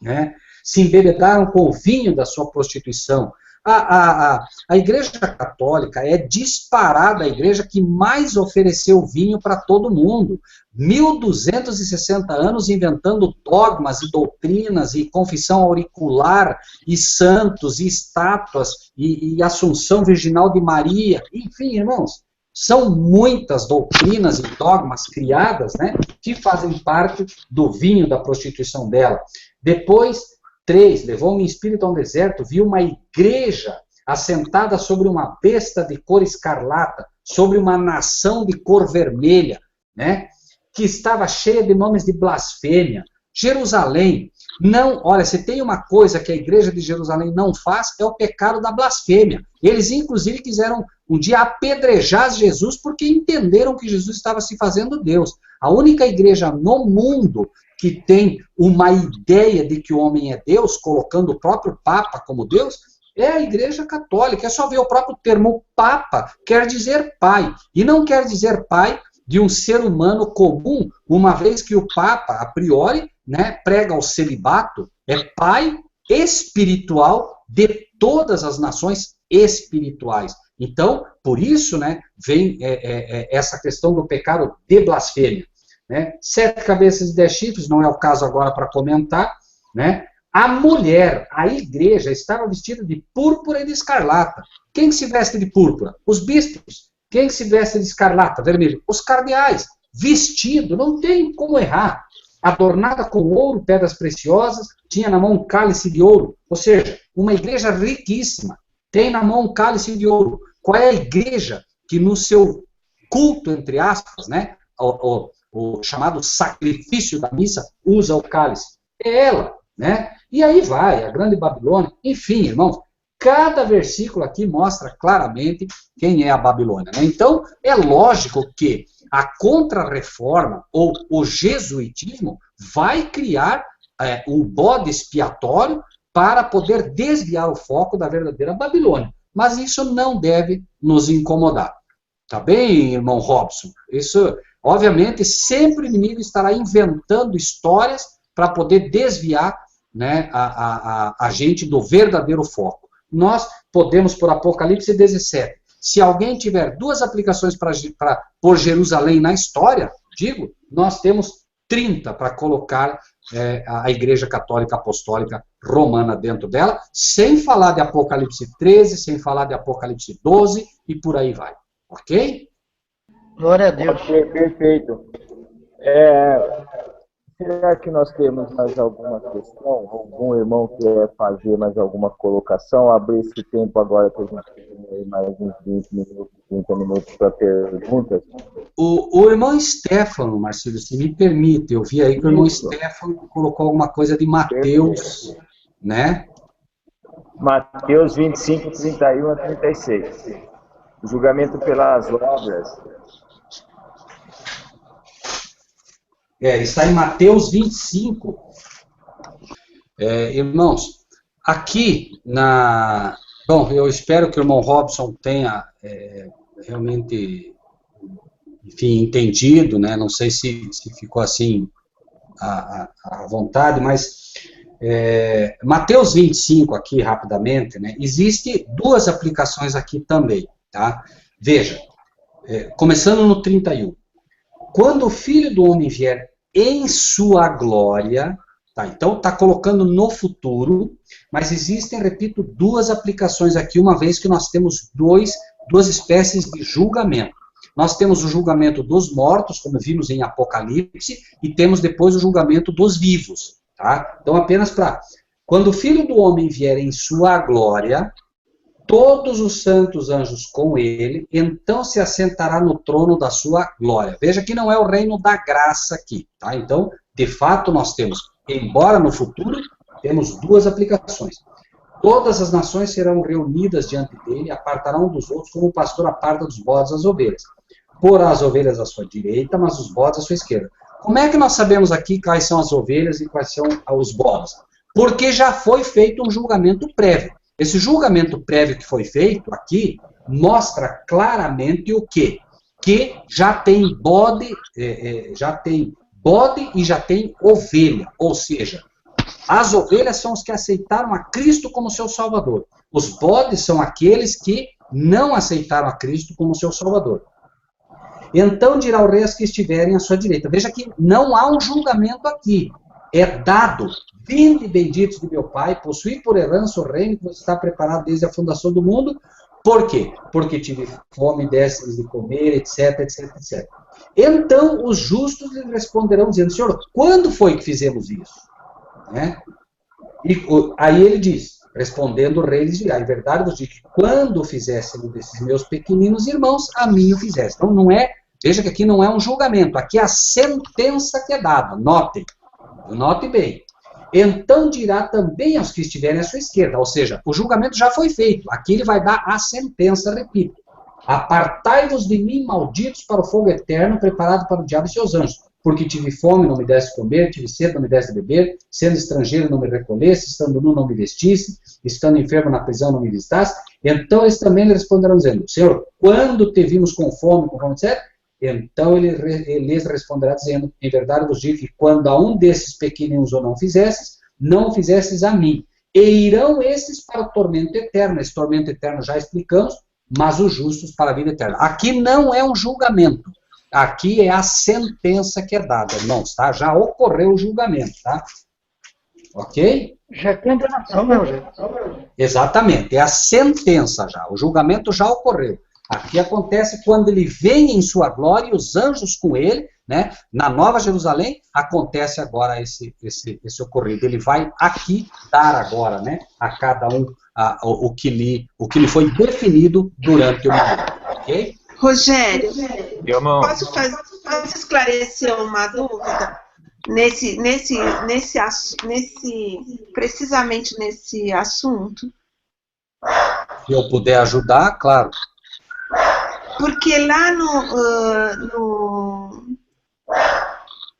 né? Se embebedaram com o vinho da sua prostituição. A Igreja Católica é disparada a igreja que mais ofereceu vinho para todo mundo. 1260 anos inventando dogmas e doutrinas e confissão auricular e santos e estátuas e Assunção Virginal de Maria. Enfim, irmãos, são muitas doutrinas e dogmas criadas, né, que fazem parte do vinho da prostituição dela. Depois, 3, levou-me em espírito a um deserto, vi uma igreja assentada sobre uma besta de cor escarlata, sobre uma nação de cor vermelha, né, que estava cheia de nomes de blasfêmia. Jerusalém, não, olha, se tem uma coisa que a igreja de Jerusalém não faz, é o pecado da blasfêmia. Eles, inclusive, quiseram um dia apedrejar Jesus porque entenderam que Jesus estava se fazendo Deus. A única igreja no mundo que tem uma ideia de que o homem é Deus, colocando o próprio Papa como Deus, é a Igreja Católica. É só ver o próprio termo Papa, quer dizer pai. E não quer dizer pai de um ser humano comum, uma vez que o Papa, a priori, né, prega o celibato, é pai espiritual de todas as nações espirituais. Então, por isso, né, vem essa questão do pecado de blasfêmia. Né? 7 cabeças e 10 chifres, não é o caso agora para comentar, né? A mulher, a igreja, estava vestida de púrpura e de escarlata. Quem se veste de púrpura? Os bispos. Quem se veste de escarlata, vermelho? Os cardeais. Vestido, não tem como errar. Adornada com ouro, pedras preciosas, tinha na mão um cálice de ouro. Ou seja, uma igreja riquíssima. Tem na mão um cálice de ouro. Qual é a igreja que no seu culto, entre aspas, né? o chamado sacrifício da missa, usa o cálice. É ela, né? E aí vai, a grande Babilônia. Enfim, irmãos, cada versículo aqui mostra claramente quem é a Babilônia, né? Então, é lógico que a contra-reforma ou o jesuitismo vai criar o bode expiatório para poder desviar o foco da verdadeira Babilônia. Mas isso não deve nos incomodar. Tá bem, irmão Robson? Isso, obviamente, sempre o inimigo estará inventando histórias para poder desviar, né, a gente do verdadeiro foco. Nós podemos, por Apocalipse 17, se alguém tiver duas aplicações por Jerusalém na história, digo, nós temos 30 para colocar a Igreja Católica Apostólica Romana dentro dela, sem falar de Apocalipse 13, sem falar de Apocalipse 12 e por aí vai. Ok? Glória a Deus. Perfeito. Será que nós temos mais alguma questão? Algum irmão quer fazer mais alguma colocação? Abrir esse tempo agora que a gente tem mais uns 20 minutos, 30 minutos para perguntas. O irmão Stefano, Marcílio, se me permite, eu vi aí que o irmão Stefano colocou alguma coisa de Mateus, né? Mateus 25, 31 a 36. O julgamento pelas obras. Está em Mateus 25. Irmãos, aqui Bom, eu espero que o irmão Robson tenha realmente, enfim, entendido, né? Não sei se ficou assim à vontade, mas Mateus 25 aqui, rapidamente, né? Existe duas aplicações aqui também, tá? Veja, começando no 31. Quando o Filho do Homem vier em sua glória, tá? Então está colocando no futuro, mas existem, repito, duas aplicações aqui, uma vez que nós temos duas espécies de julgamento. Nós temos o julgamento dos mortos, como vimos em Apocalipse, e temos depois o julgamento dos vivos, tá? Então apenas para... Quando o Filho do Homem vier em sua glória, todos os santos anjos com ele, então se assentará no trono da sua glória. Veja que não é o reino da graça aqui, tá? Então, de fato, nós temos, embora no futuro, temos duas aplicações. Todas as nações serão reunidas diante dele, apartarão dos outros, como o pastor aparta dos bodes as ovelhas. Porá as ovelhas à sua direita, mas os bodes à sua esquerda. Como é que nós sabemos aqui quais são as ovelhas e quais são os bodes? Porque já foi feito um julgamento prévio. Esse julgamento prévio que foi feito aqui mostra claramente o quê? Que já tem bode e já tem ovelha. Ou seja, as ovelhas são os que aceitaram a Cristo como seu Salvador. Os bodes são aqueles que não aceitaram a Cristo como seu Salvador. Então dirá o rei aos que estiverem à sua direita. Veja que não há um julgamento aqui. É dado... Vinde benditos de meu Pai, possuí por herança o reino que você está preparado desde a fundação do mundo. Por quê? Porque tive fome, deste de comer, etc, etc, etc. Então, os justos lhe responderão dizendo, Senhor, quando foi que fizemos isso? Né? E aí ele diz, respondendo o rei, diz, em verdade vos digo, quando fizesse um desses meus pequeninos irmãos, a mim o fizesse. Então, não é, veja que aqui não é um julgamento, aqui é a sentença que é dada. Note bem. Então dirá também aos que estiverem à sua esquerda, ou seja, o julgamento já foi feito, aqui ele vai dar a sentença, repito, apartai-vos de mim, malditos, para o fogo eterno, preparado para o diabo e seus anjos, porque tive fome, não me deste comer, tive sede, não me deste beber, sendo estrangeiro, não me recolheste, estando nu, não me vestiste, estando enfermo na prisão, não me visitaste. Então eles também lhe responderão dizendo, Senhor, quando te vimos com fome, etc., então ele lhes responderá dizendo, em verdade vos digo que quando a um desses pequeninos ou não o fizestes a mim. E irão esses para o tormento eterno. Esse tormento eterno já explicamos, mas os justos para a vida eterna. Aqui não é um julgamento. Aqui é a sentença que é dada, irmãos, tá? Já ocorreu o julgamento, tá? Ok? Já é condenação, meu gente. Exatamente, é a sentença já. O julgamento já ocorreu. Aqui acontece quando ele vem em sua glória e os anjos com ele, né? Na Nova Jerusalém, acontece agora esse ocorrido. Ele vai aqui dar agora, né? A cada um o que lhe foi definido durante o momento, ok? Rogério, Irmão, posso esclarecer uma dúvida? Precisamente nesse assunto? Se eu puder ajudar, claro. Porque lá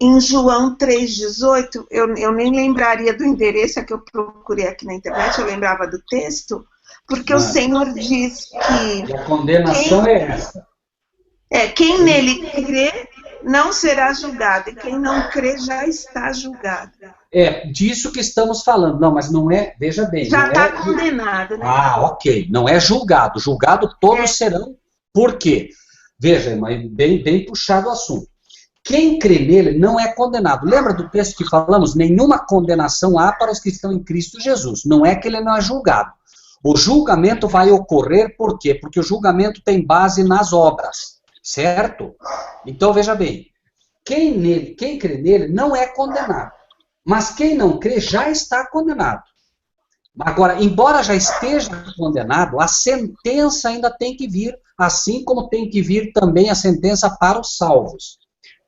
em João 3,18, eu nem lembraria do endereço que eu procurei aqui na internet, eu lembrava do texto, porque o Senhor diz que... E a condenação é essa. Quem nele crê não será julgado, e quem não crê já está julgado. Disso que estamos falando. Não, mas não é, veja bem. Já está condenado, né? Ok. Não é julgado. Julgado todos serão. Por quê? Veja, mas bem puxado o assunto. Quem crê nele não é condenado. Lembra do texto que falamos? Nenhuma condenação há para os que estão em Cristo Jesus. Não é que ele não é julgado. O julgamento vai ocorrer por quê? Porque o julgamento tem base nas obras. Certo? Então, veja bem. Quem crê nele não é condenado. Mas quem não crê já está condenado. Agora, embora já esteja condenado, a sentença ainda tem que vir, assim como tem que vir também a sentença para os salvos.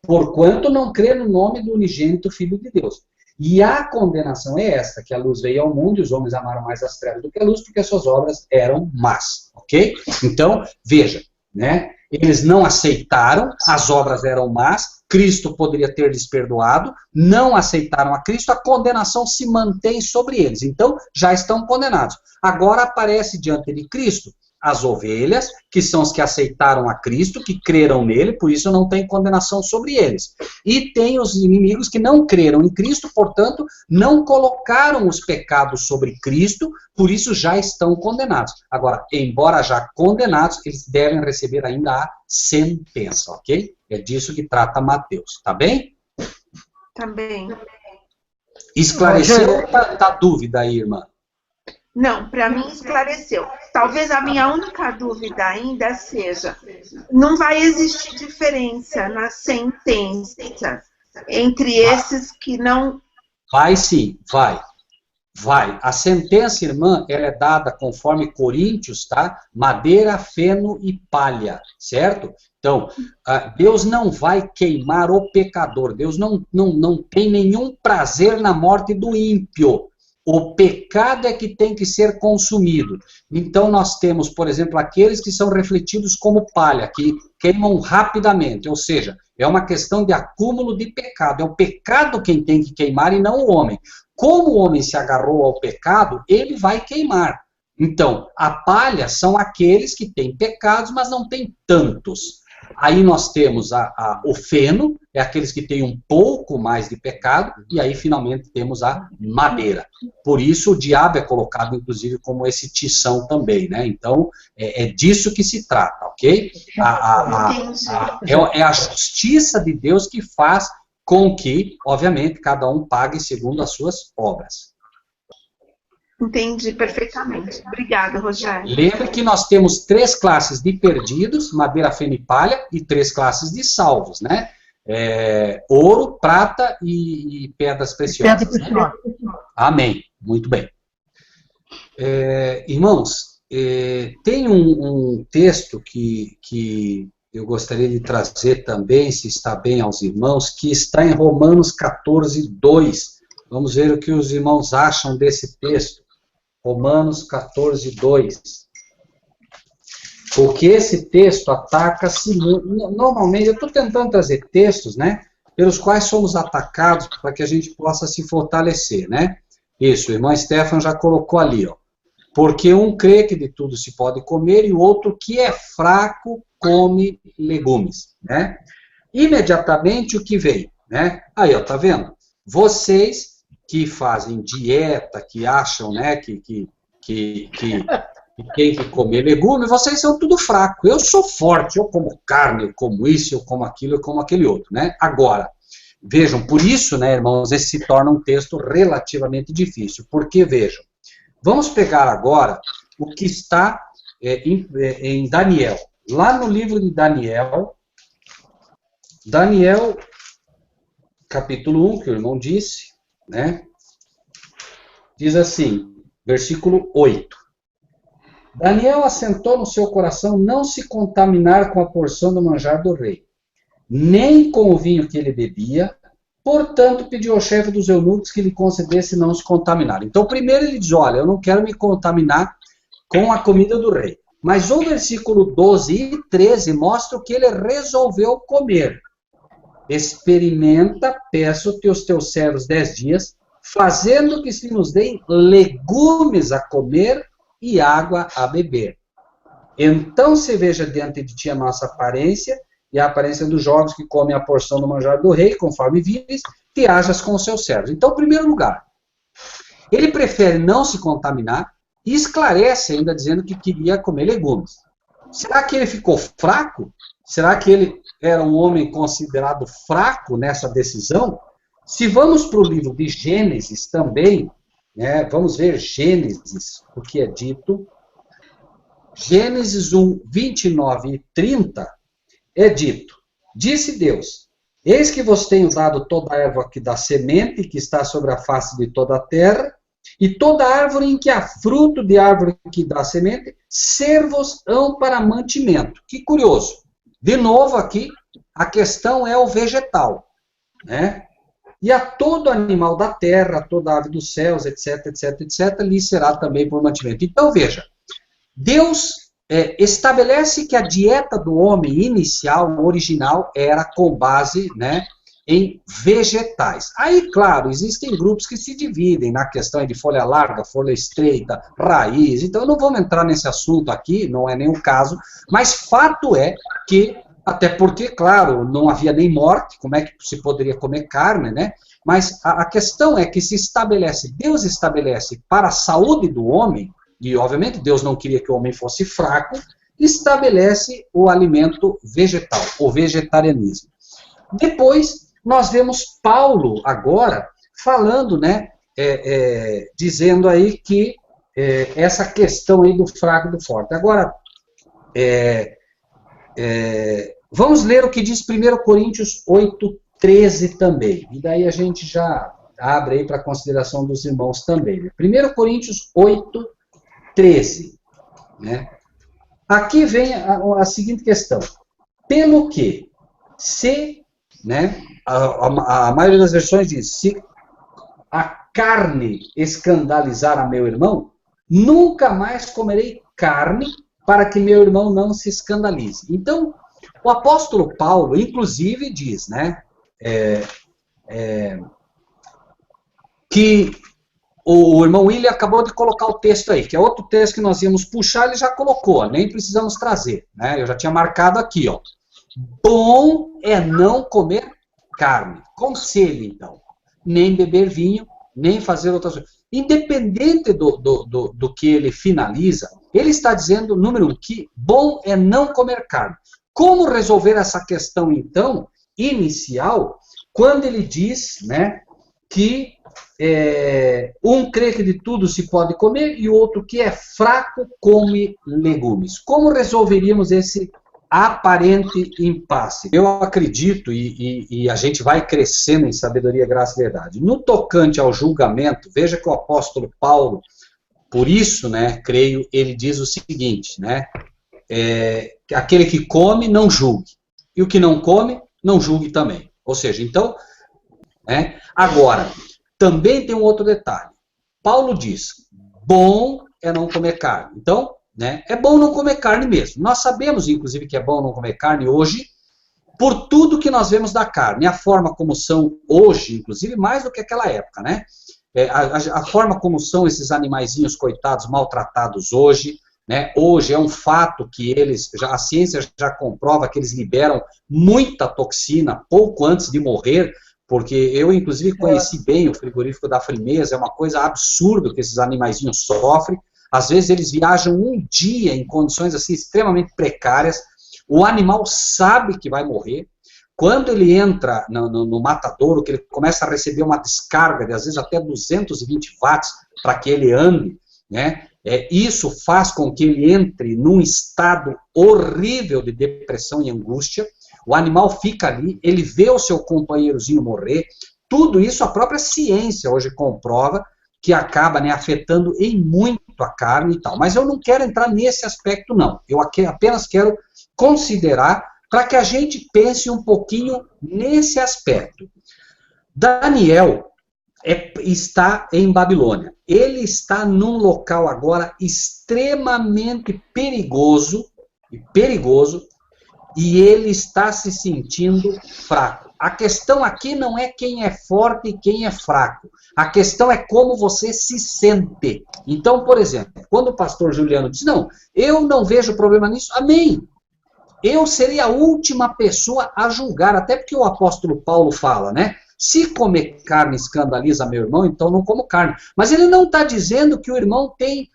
Porquanto não crê no nome do unigênito Filho de Deus. E a condenação é esta, que a luz veio ao mundo e os homens amaram mais as trevas do que a luz, porque as suas obras eram más. Ok? Então, veja, né? Eles não aceitaram, as obras eram más, Cristo poderia ter lhes perdoado, não aceitaram a Cristo, a condenação se mantém sobre eles. Então, já estão condenados. Agora aparece diante de Cristo as ovelhas, que são os que aceitaram a Cristo, que creram nele, por isso não tem condenação sobre eles. E tem os inimigos que não creram em Cristo, portanto, não colocaram os pecados sobre Cristo, por isso já estão condenados. Agora, embora já condenados, eles devem receber ainda a sentença, ok? É disso que trata Mateus, tá bem? Tá bem. Esclareceu ou tá dúvida aí, irmã? Não, para mim esclareceu. Talvez a minha única dúvida ainda seja, não vai existir diferença na sentença entre esses que não... Vai sim, vai. A sentença, irmã, ela é dada conforme Coríntios, tá? Madeira, feno e palha, certo? Então, Deus não vai queimar o pecador. Deus não tem nenhum prazer na morte do ímpio. O pecado é que tem que ser consumido. Então nós temos, por exemplo, aqueles que são refletidos como palha, que queimam rapidamente, ou seja, é uma questão de acúmulo de pecado. É o pecado quem tem que queimar e não o homem. Como o homem se agarrou ao pecado, ele vai queimar. Então, a palha são aqueles que têm pecados, mas não têm tantos. Aí nós temos o feno, é aqueles que têm um pouco mais de pecado, e aí finalmente temos a madeira. Por isso o diabo é colocado, inclusive, como esse tição também, né? Então, é disso que se trata, ok? É a justiça de Deus que faz com que, obviamente, cada um pague segundo as suas obras. Entendi perfeitamente. Obrigada, Rogério. Lembre que nós temos 3 classes de perdidos, madeira, feno e palha, e 3 classes de salvos, né? Ouro, prata e pedras preciosas. Né? Amém. Muito bem. Irmãos, tem um texto que eu gostaria de trazer também, se está bem aos irmãos, que está em Romanos 14, 2. Vamos ver o que os irmãos acham desse texto. Romanos 14, 2. Porque esse texto ataca-se... Normalmente, eu estou tentando trazer textos, né, pelos quais somos atacados para que a gente possa se fortalecer, né? Isso, o irmão Stefan já colocou ali, ó. Porque um crê que de tudo se pode comer e o outro que é fraco come legumes, né? Imediatamente o que vem, né? Aí, ó, tá vendo? Vocês que fazem dieta, que acham, né, que tem que comer legumes, vocês são tudo fraco. Eu sou forte, eu como carne, eu como isso, eu como aquilo, eu como aquele outro, né? Agora, vejam, por isso, né, irmãos, esse se torna um texto relativamente difícil, porque, vejam, vamos pegar agora o que está em Daniel. Lá no livro de Daniel, capítulo 1, que o irmão disse, né? Diz assim, versículo 8. Daniel assentou no seu coração não se contaminar com a porção do manjar do rei, nem com o vinho que ele bebia, portanto pediu ao chefe dos eunucos que lhe concedesse não se contaminar. Então primeiro ele diz, olha, eu não quero me contaminar com a comida do rei. Mas o versículo 12 e 13 mostra que ele resolveu comer. Experimenta, peço-te os teus servos 10 dias, fazendo que se nos deem legumes a comer e água a beber. Então se veja diante de ti a nossa aparência e a aparência dos jovens que comem a porção do manjar do rei, conforme vives, te hajas com os seus servos. Então, em primeiro lugar, ele prefere não se contaminar e esclarece ainda dizendo que queria comer legumes. Será que ele ficou fraco? Será que ele era um homem considerado fraco nessa decisão? Se vamos para o livro de Gênesis também, né, vamos ver Gênesis, o que é dito. Gênesis 1, 29 e 30, é dito, disse Deus, eis que vos tenho dado toda a erva que dá semente, que está sobre a face de toda a terra, e toda árvore em que há fruto de árvore que dá semente, ser-vos-ão para mantimento. Que curioso. De novo aqui, a questão é o vegetal, né? E a todo animal da terra, toda ave dos céus, etc, etc, etc, lhe será também por mantimento. Então, veja, Deus estabelece que a dieta do homem inicial, original, era com base, né, em vegetais. Aí, claro, existem grupos que se dividem na questão de folha larga, folha estreita, raiz. Então, eu não vou entrar nesse assunto aqui, não é nem o caso, mas fato é que, até porque, claro, não havia nem morte, como é que se poderia comer carne, né? Mas a questão é que se estabelece, Deus estabelece para a saúde do homem, e obviamente Deus não queria que o homem fosse fraco, estabelece o alimento vegetal, o vegetarianismo. Depois, nós vemos Paulo agora falando, né, dizendo aí que essa questão aí do fraco e do forte. Agora, vamos ler o que diz 1 Coríntios 8:13 também. E daí a gente já abre aí para a consideração dos irmãos também. Né? 1 Coríntios 8:13. Né? Aqui vem a seguinte questão. Pelo que, se, né, a maioria das versões diz, se a carne escandalizar a meu irmão, nunca mais comerei carne para que meu irmão não se escandalize. Então, o apóstolo Paulo, inclusive, diz, né, que o irmão William acabou de colocar o texto aí, que é outro texto que nós íamos puxar, ele já colocou, nem precisamos trazer, né, eu já tinha marcado aqui, ó. Bom é não comer carne. Conselho, então. Nem beber vinho, nem fazer outras coisas. Independente do que ele finaliza, ele está dizendo, número 1, que bom é não comer carne. Como resolver essa questão, então, inicial, quando ele diz, né, que um crê que de tudo se pode comer e o outro que é fraco come legumes. Como resolveríamos esse aparente impasse? Eu acredito, e a gente vai crescendo em sabedoria, graça e verdade. No tocante ao julgamento, veja que o apóstolo Paulo, por isso, né, creio, ele diz o seguinte, né, aquele que come, não julgue. E o que não come, não julgue também. Ou seja, então, agora, também tem um outro detalhe. Paulo diz, bom é não comer carne. Então, né, é bom não comer carne mesmo. Nós sabemos, inclusive, que é bom não comer carne hoje, por tudo que nós vemos da carne. A forma como são hoje, inclusive, mais do que aquela época, né? A forma como são esses animaizinhos coitados, maltratados hoje, né? Hoje é um fato que a ciência já comprova que eles liberam muita toxina pouco antes de morrer, porque eu, inclusive, conheci bem o frigorífico da Frimeza, é uma coisa absurda que esses animaizinhos sofrem. Às vezes eles viajam um dia em condições assim extremamente precárias, o animal sabe que vai morrer, quando ele entra no matadouro, que ele começa a receber uma descarga de às vezes até 220 watts para que ele ande, né? Isso faz com que ele entre num estado horrível de depressão e angústia, o animal fica ali, ele vê o seu companheirozinho morrer, tudo isso a própria ciência hoje comprova que acaba, né, afetando em muito a carne e tal. Mas eu não quero entrar nesse aspecto, não. Eu apenas quero considerar para que a gente pense um pouquinho nesse aspecto. Daniel está em Babilônia. Ele está num local agora extremamente perigoso, e ele está se sentindo fraco. A questão aqui não é quem é forte e quem é fraco. A questão é como você se sente. Então, por exemplo, quando o pastor Juliano diz, não, eu não vejo problema nisso, amém. Eu seria a última pessoa a julgar, até porque o apóstolo Paulo fala, né? Se comer carne escandaliza meu irmão, então não como carne. Mas ele não está dizendo que o irmão tem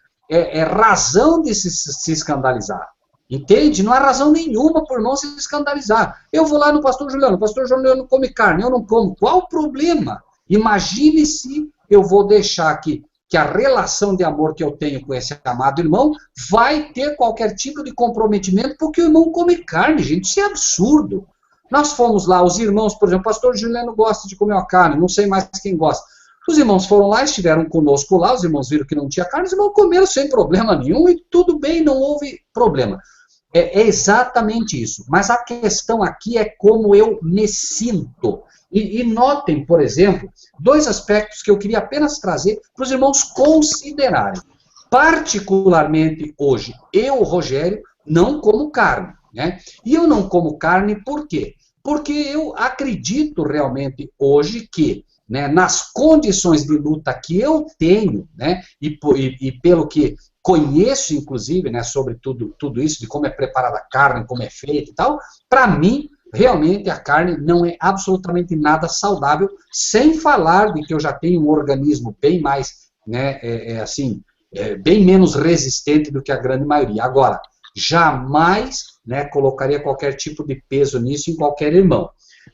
razão de se escandalizar. Entende? Não há razão nenhuma por não se escandalizar. Eu vou lá no pastor Juliano, o pastor Juliano come carne, eu não como. Qual o problema? Imagine se eu vou deixar aqui que a relação de amor que eu tenho com esse amado irmão vai ter qualquer tipo de comprometimento porque o irmão come carne, gente. Isso é absurdo. Nós fomos lá, os irmãos, por exemplo, o pastor Juliano gosta de comer uma carne, não sei mais quem gosta. Os irmãos foram lá, estiveram conosco lá, os irmãos viram que não tinha carne, os irmãos comeram sem problema nenhum e tudo bem, não houve problema. É exatamente isso. Mas a questão aqui é como eu me sinto. E notem, por exemplo, dois aspectos que eu queria apenas trazer para os irmãos considerarem. Particularmente hoje, eu, Rogério, não como carne. Né? E eu não como carne por quê? Porque eu acredito realmente hoje que, né, nas condições de luta que eu tenho, né, e pelo que conheço, inclusive, né, sobre tudo isso, de como é preparada a carne, como é feita e tal, para mim, realmente, a carne não é absolutamente nada saudável, sem falar de que eu já tenho um organismo bem mais, né, bem menos resistente do que a grande maioria. Agora, jamais, né, colocaria qualquer tipo de peso nisso em qualquer irmão.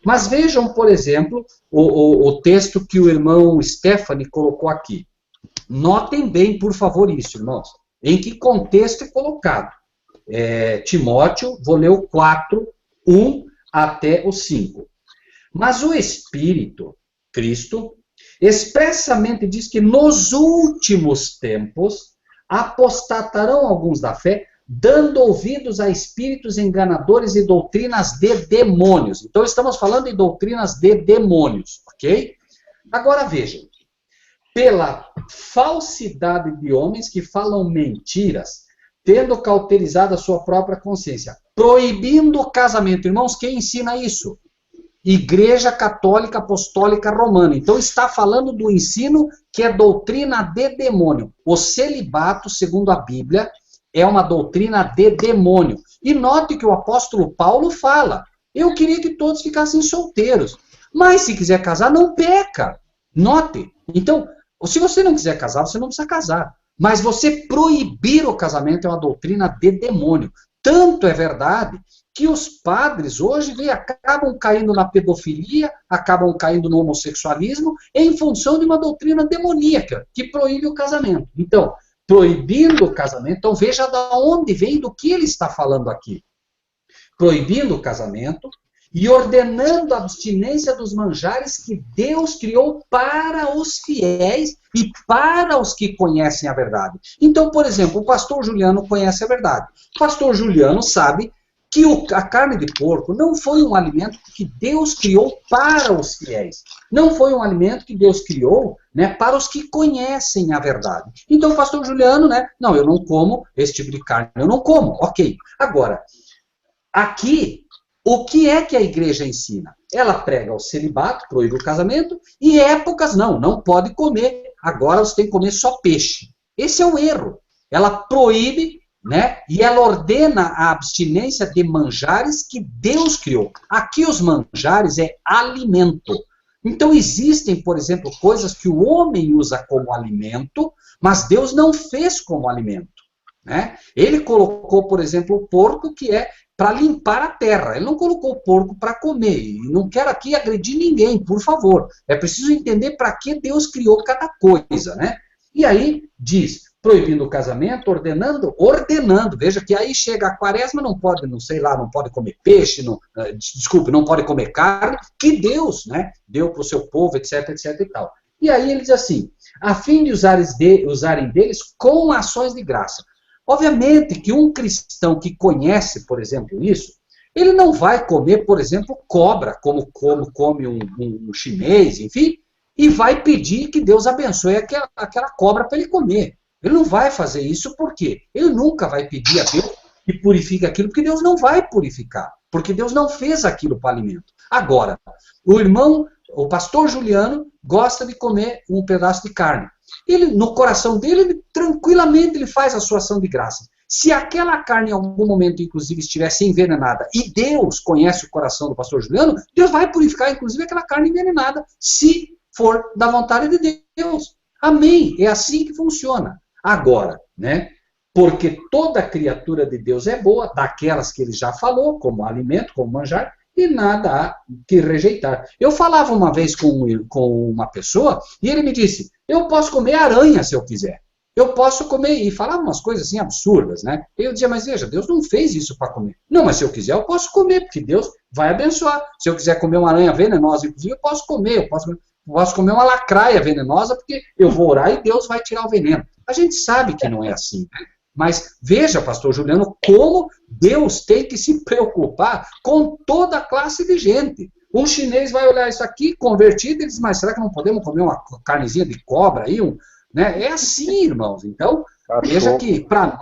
Mas vejam, por exemplo, o texto que o irmão Stephanie colocou aqui. Notem bem, por favor, isso, irmãos. Em que contexto é colocado? Timóteo, vou ler o 4, 1 até o 5. Mas o Espírito, Cristo, expressamente diz que nos últimos tempos apostatarão alguns da fé, dando ouvidos a espíritos enganadores e doutrinas de demônios. Então, estamos falando de doutrinas de demônios, ok? Agora, vejam. Pela falsidade de homens que falam mentiras, tendo cauterizado a sua própria consciência, proibindo o casamento. Irmãos, quem ensina isso? Igreja Católica Apostólica Romana. Então, está falando do ensino que é doutrina de demônio. O celibato, segundo a Bíblia, é uma doutrina de demônio. E note que o apóstolo Paulo fala, eu queria que todos ficassem solteiros. Mas se quiser casar, não peca. Note. Então, se você não quiser casar, você não precisa casar. Mas você proibir o casamento é uma doutrina de demônio. Tanto é verdade que os padres hoje acabam caindo na pedofilia, acabam caindo no homossexualismo, em função de uma doutrina demoníaca que proíbe o casamento. Então, proibindo o casamento, então veja de onde vem, do que ele está falando aqui. Proibindo o casamento e ordenando a abstinência dos manjares que Deus criou para os fiéis e para os que conhecem a verdade. Então, por exemplo, o pastor Juliano conhece a verdade. O pastor Juliano sabe que a carne de porco não foi um alimento que Deus criou para os fiéis. Não foi um alimento que Deus criou, né, para os que conhecem a verdade. Então o pastor Juliano, né, não, eu não como esse tipo de carne, eu não como, ok. Agora, aqui, o que é que a igreja ensina? Ela prega o celibato, proíbe o casamento, e épocas não pode comer, agora você tem que comer só peixe. Esse é o erro. Ela proíbe, né? E ela ordena a abstinência de manjares que Deus criou. Aqui os manjares é alimento. Então existem, por exemplo, coisas que o homem usa como alimento, mas Deus não fez como alimento. Né? Ele colocou, por exemplo, o porco, que é para limpar a terra. Ele não colocou o porco para comer. E não quero aqui agredir ninguém, por favor. É preciso entender para que Deus criou cada coisa. Né? E aí diz, proibindo o casamento, ordenando, veja que aí chega a quaresma, não pode, não sei lá, não pode comer peixe, não pode comer carne, que Deus, né, deu para o seu povo, etc, etc e tal. E aí ele diz assim, a fim de usarem deles com ações de graça. Obviamente que um cristão que conhece, por exemplo, isso, ele não vai comer, por exemplo, cobra, como come um chinês, enfim, e vai pedir que Deus abençoe aquela cobra para ele comer. Ele não vai fazer isso porque ele nunca vai pedir a Deus que purifique aquilo, porque Deus não vai purificar, porque Deus não fez aquilo para alimento. Agora, o pastor Juliano gosta de comer um pedaço de carne. Ele, no coração dele, tranquilamente ele faz a sua ação de graça. Se aquela carne em algum momento, inclusive, estivesse envenenada, e Deus conhece o coração do pastor Juliano, Deus vai purificar, inclusive, aquela carne envenenada, se for da vontade de Deus. Amém. É assim que funciona. Agora, né? Porque toda criatura de Deus é boa, daquelas que ele já falou, como alimento, como manjar, e nada há que rejeitar. Eu falava uma vez com uma pessoa, e ele me disse, eu posso comer aranha se eu quiser. Eu posso comer, e falava umas coisas assim absurdas, né? Eu dizia, mas veja, Deus não fez isso para comer. Não, mas se eu quiser, eu posso comer, porque Deus vai abençoar. Se eu quiser comer uma aranha venenosa, inclusive, eu posso comer. Eu posso comer uma lacraia venenosa, porque eu vou orar e Deus vai tirar o veneno. A gente sabe que não é assim, né? Mas veja, pastor Juliano, como Deus tem que se preocupar com toda a classe de gente. Um chinês vai olhar isso aqui, convertido, e diz, mas será que não podemos comer uma carnezinha de cobra aí? Né? É assim, irmãos. Então, veja que para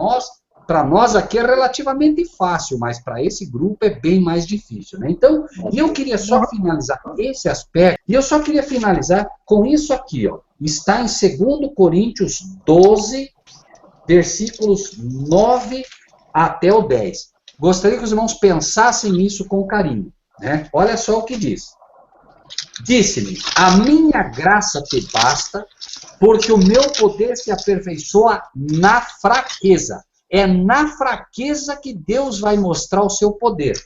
nós aqui é relativamente fácil, mas para esse grupo é bem mais difícil. Né? Então, e eu queria só finalizar esse aspecto, e eu só queria finalizar com isso aqui, ó. Está em 2 Coríntios 12, versículos 9 até o 10. Gostaria que os irmãos pensassem nisso com carinho. Né? Olha só o que diz. Disse-lhe, a minha graça te basta, porque o meu poder se aperfeiçoa na fraqueza. É na fraqueza que Deus vai mostrar o seu poder.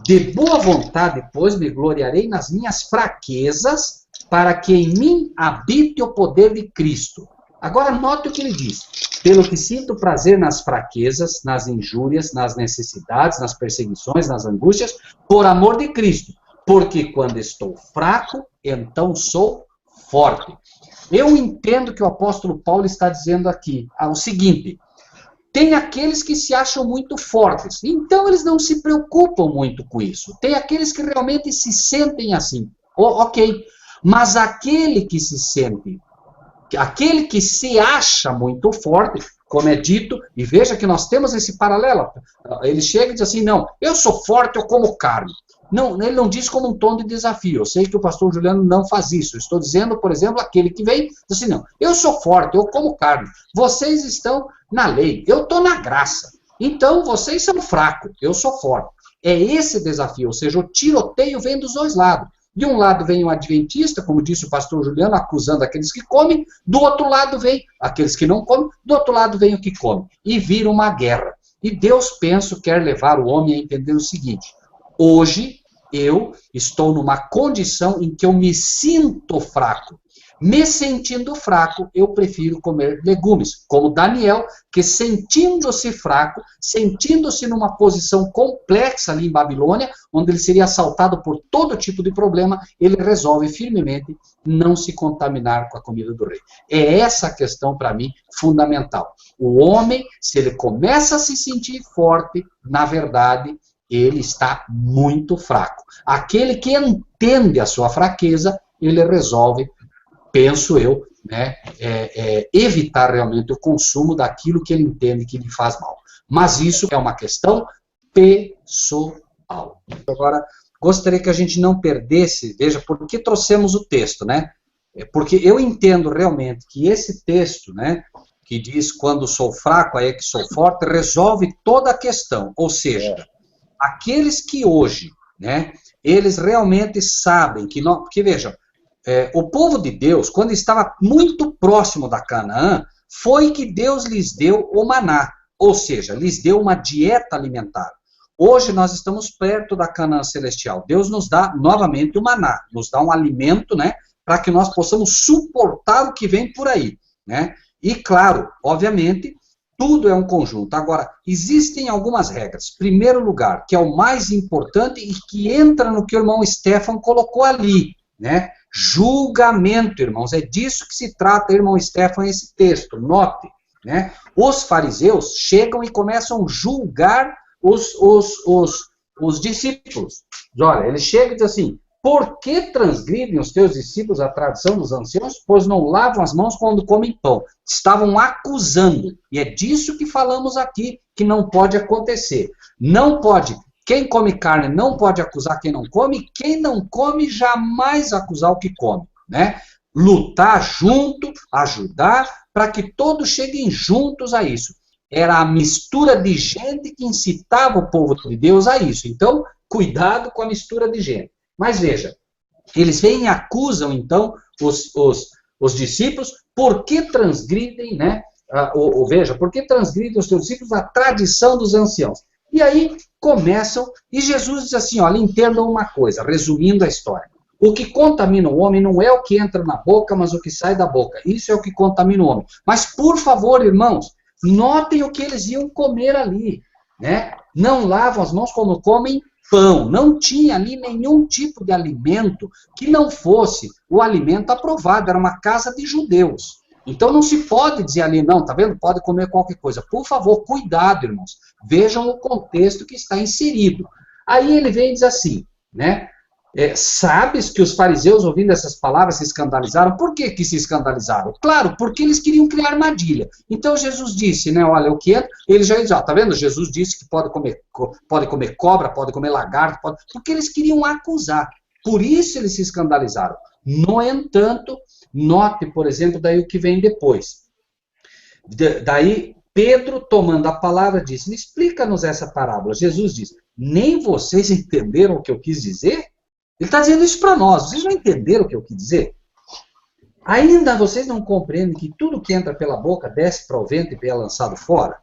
De boa vontade, pois, me gloriarei nas minhas fraquezas, para que em mim habite o poder de Cristo. Agora, note o que ele diz. Pelo que sinto prazer nas fraquezas, nas injúrias, nas necessidades, nas perseguições, nas angústias, por amor de Cristo. Porque quando estou fraco, então sou forte. Eu entendo que o apóstolo Paulo está dizendo aqui o seguinte. Tem aqueles que se acham muito fortes, então eles não se preocupam muito com isso. Tem aqueles que realmente se sentem assim. Ok, mas aquele que se acha muito forte, como é dito, e veja que nós temos esse paralelo, ele chega e diz assim, não, eu sou forte, eu como carne. Não, ele não diz como um tom de desafio, eu sei que o pastor Juliano não faz isso, eu estou dizendo, por exemplo, aquele que vem, diz assim, não, eu sou forte, eu como carne, vocês estão na lei, eu estou na graça, então vocês são fracos, eu sou forte. É esse desafio, ou seja, o tiroteio vem dos dois lados. De um lado vem o adventista, como disse o pastor Juliano, acusando aqueles que comem, do outro lado vem aqueles que não comem, do outro lado vem o que come. E vira uma guerra. E Deus, penso, quer levar o homem a entender o seguinte, hoje eu estou numa condição em que eu me sinto fraco. Me sentindo fraco, eu prefiro comer legumes, como Daniel, que sentindo-se fraco, sentindo-se numa posição complexa ali em Babilônia, onde ele seria assaltado por todo tipo de problema, ele resolve firmemente não se contaminar com a comida do rei. É essa a questão, para mim, fundamental. O homem, se ele começa a se sentir forte, na verdade, ele está muito fraco. Aquele que entende a sua fraqueza, ele resolve, penso eu, né, evitar realmente o consumo daquilo que ele entende que lhe faz mal. Mas isso é uma questão pessoal. Agora, gostaria que a gente não perdesse, veja, por que trouxemos o texto, né? Porque eu entendo realmente que esse texto, né, que diz quando sou fraco, aí é que sou forte, resolve toda a questão. Ou seja, aqueles que hoje, né, eles realmente sabem que nós, porque vejam, o povo de Deus, quando estava muito próximo da Canaã, foi que Deus lhes deu o maná, ou seja, lhes deu uma dieta alimentar. Hoje nós estamos perto da Canaã celestial. Deus nos dá novamente o maná, nos dá um alimento, né, para que nós possamos suportar o que vem por aí, né? E claro, obviamente, tudo é um conjunto. Agora, existem algumas regras. Primeiro lugar, que é o mais importante e que entra no que o irmão Stefan colocou ali, né? julgamento, irmãos. É disso que se trata, irmão Stefan, esse texto. Note, né? Os fariseus chegam e começam a julgar os discípulos. Olha, ele chega e diz assim: por que transgridem os teus discípulos a tradição dos anciãos, pois não lavam as mãos quando comem pão? Estavam acusando. E é disso que falamos aqui, que não pode acontecer. Não pode. Quem come carne não pode acusar quem não come. Quem não come, jamais acusar o que come, né? Lutar junto, ajudar, para que todos cheguem juntos a isso. Era a mistura de gente que incitava o povo de Deus a isso. Então, cuidado com a mistura de gente. Mas veja, eles vêm e acusam, então, os discípulos, por que transgridem, né? Veja, por que transgridem os teus discípulos a tradição dos anciãos? E aí começam, e Jesus diz assim, olha, entendam uma coisa, resumindo a história. O que contamina o homem não é o que entra na boca, mas o que sai da boca. Isso é o que contamina o homem. Mas, por favor, irmãos, notem o que eles iam comer ali, né? Não lavam as mãos quando comem pão. Não tinha ali nenhum tipo de alimento que não fosse o alimento aprovado. Era uma casa de judeus. Então não se pode dizer ali, não, tá vendo? Pode comer qualquer coisa. Por favor, cuidado, irmãos. Vejam o contexto que está inserido. Aí ele vem e diz assim, né? Sabes que os fariseus, ouvindo essas palavras, se escandalizaram. Por que se escandalizaram? Claro, porque eles queriam criar armadilha. Então Jesus disse, né, olha, o que é? Ele já diz, tá vendo? Jesus disse que pode comer cobra, pode comer lagarto, porque eles queriam acusar. Por isso eles se escandalizaram. No entanto, note, por exemplo, daí o que vem depois. Daí Pedro, tomando a palavra, disse, explica-nos essa parábola. Jesus diz, nem vocês entenderam o que eu quis dizer? Ele está dizendo isso para nós. Vocês não entenderam o que eu quis dizer? Ainda vocês não compreendem que tudo que entra pela boca desce para o ventre e é lançado fora?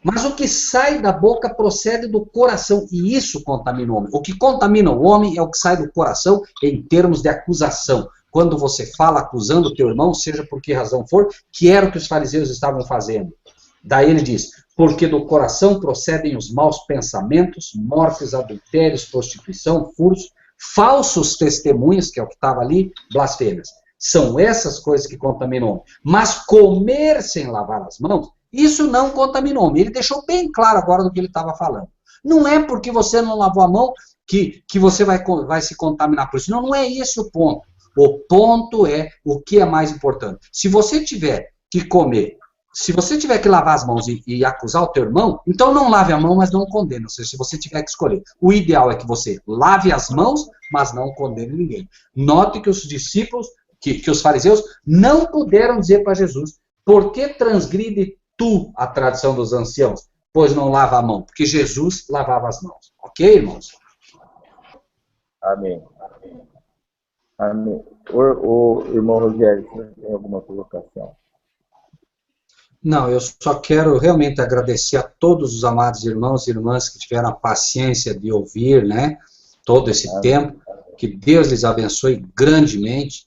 Mas o que sai da boca procede do coração, e isso contamina o homem. O que contamina o homem é o que sai do coração em termos de acusação. Quando você fala acusando o teu irmão, seja por que razão for, que era o que os fariseus estavam fazendo. Daí ele diz, porque do coração procedem os maus pensamentos, mortes, adultérios, prostituição, furtos, falsos testemunhos, que é o que estava ali, blasfêmias. São essas coisas que contaminam o homem. Mas comer sem lavar as mãos, isso não contamina o homem. Ele deixou bem claro agora do que ele estava falando. Não é porque você não lavou a mão que você vai se contaminar por isso. Não, não é esse o ponto. O ponto é o que é mais importante. Se você tiver que comer, se você tiver que lavar as mãos e acusar o teu irmão, então não lave a mão, mas não condene. Ou seja, se você tiver que escolher. O ideal é que você lave as mãos, mas não condene ninguém. Note que os discípulos, que os fariseus, não puderam dizer para Jesus, por que transgride tu a tradição dos anciãos? Pois não lava a mão. Porque Jesus lavava as mãos. Ok, irmãos? Amém. Amém. O irmão Rogério, você tem alguma colocação? Não, eu só quero realmente agradecer a todos os amados irmãos e irmãs que tiveram a paciência de ouvir, né, todo esse tempo, que Deus lhes abençoe grandemente,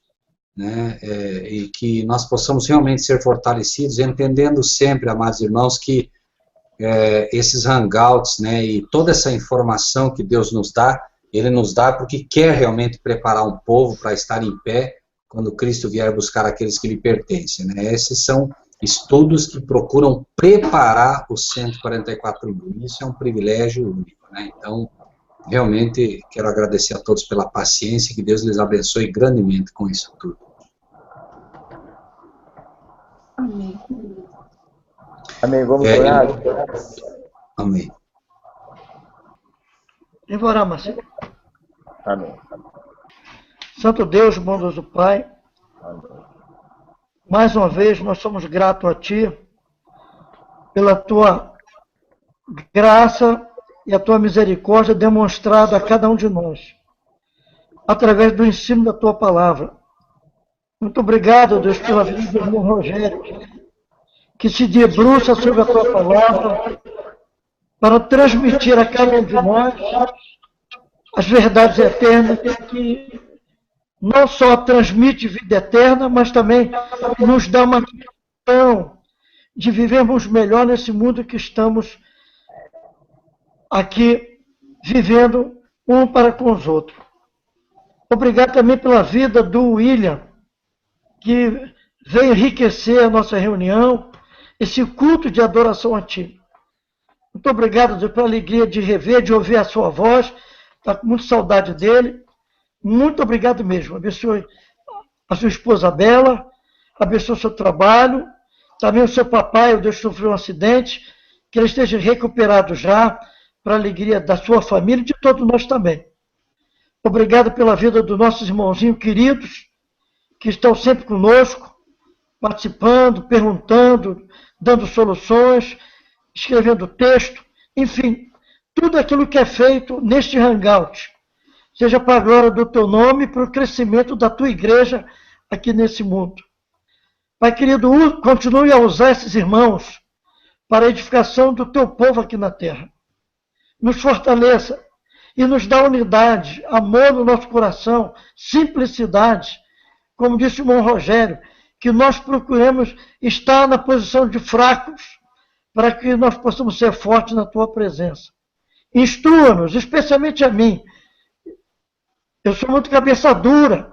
né, e que nós possamos realmente ser fortalecidos, entendendo sempre, amados irmãos, que esses hangouts, né, e toda essa informação que Deus nos dá, Ele nos dá porque quer realmente preparar um povo para estar em pé quando Cristo vier buscar aqueles que lhe pertencem, né. Esses são estudos que procuram preparar os 144 mil. Isso é um privilégio único, né? Então, realmente, quero agradecer a todos pela paciência, que Deus lhes abençoe grandemente com isso tudo. Amém. Amém. Vamos orar? Amém. Eu vou orar, Marcelo. Amém. Santo Deus, bondoso Pai, Amém. mais uma vez nós somos gratos a Ti pela Tua graça e a Tua misericórdia demonstrada a cada um de nós, através do ensino da Tua palavra. Muito obrigado, Deus, pela vida do irmão Rogério, que se debruça sobre a Tua palavra para transmitir a cada um de nós as verdades eternas que não só transmite vida eterna, mas também nos dá uma questão de vivermos melhor nesse mundo que estamos aqui vivendo um para com os outros. Obrigado também pela vida do William, que veio enriquecer a nossa reunião, esse culto de adoração a Ti. Muito obrigado, Deus, pela alegria de rever, de ouvir a sua voz. Está com muita saudade dele. Muito obrigado mesmo. Abençoe a sua esposa Bela, abençoe o seu trabalho. Também o seu papai, o Deus, sofreu um acidente, que ele esteja recuperado já, para a alegria da sua família e de todos nós também. Obrigado pela vida dos nossos irmãozinhos queridos, que estão sempre conosco, participando, perguntando, dando soluções, escrevendo texto, enfim, tudo aquilo que é feito neste hangout. Seja para a glória do teu nome e para o crescimento da tua igreja aqui nesse mundo. Pai querido, continue a usar esses irmãos para a edificação do teu povo aqui na terra. Nos fortaleça e nos dá unidade, amor no nosso coração, simplicidade. Como disse o irmão Rogério, que nós procuremos estar na posição de fracos, para que nós possamos ser fortes na tua presença. Instrua-nos, especialmente a mim. Eu sou muito cabeça dura,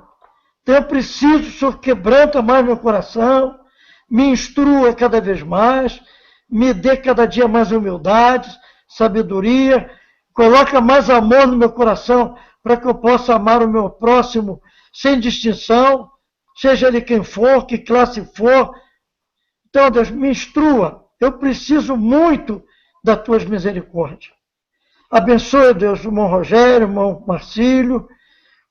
então eu preciso, o Senhor quebranta mais meu coração, me instrua cada vez mais, me dê cada dia mais humildade, sabedoria, coloca mais amor no meu coração para que eu possa amar o meu próximo sem distinção, seja ele quem for, que classe for. Então, Deus, me instrua, eu preciso muito das tuas misericórdias. Abençoe, Deus, o irmão Rogério, o irmão Marcílio,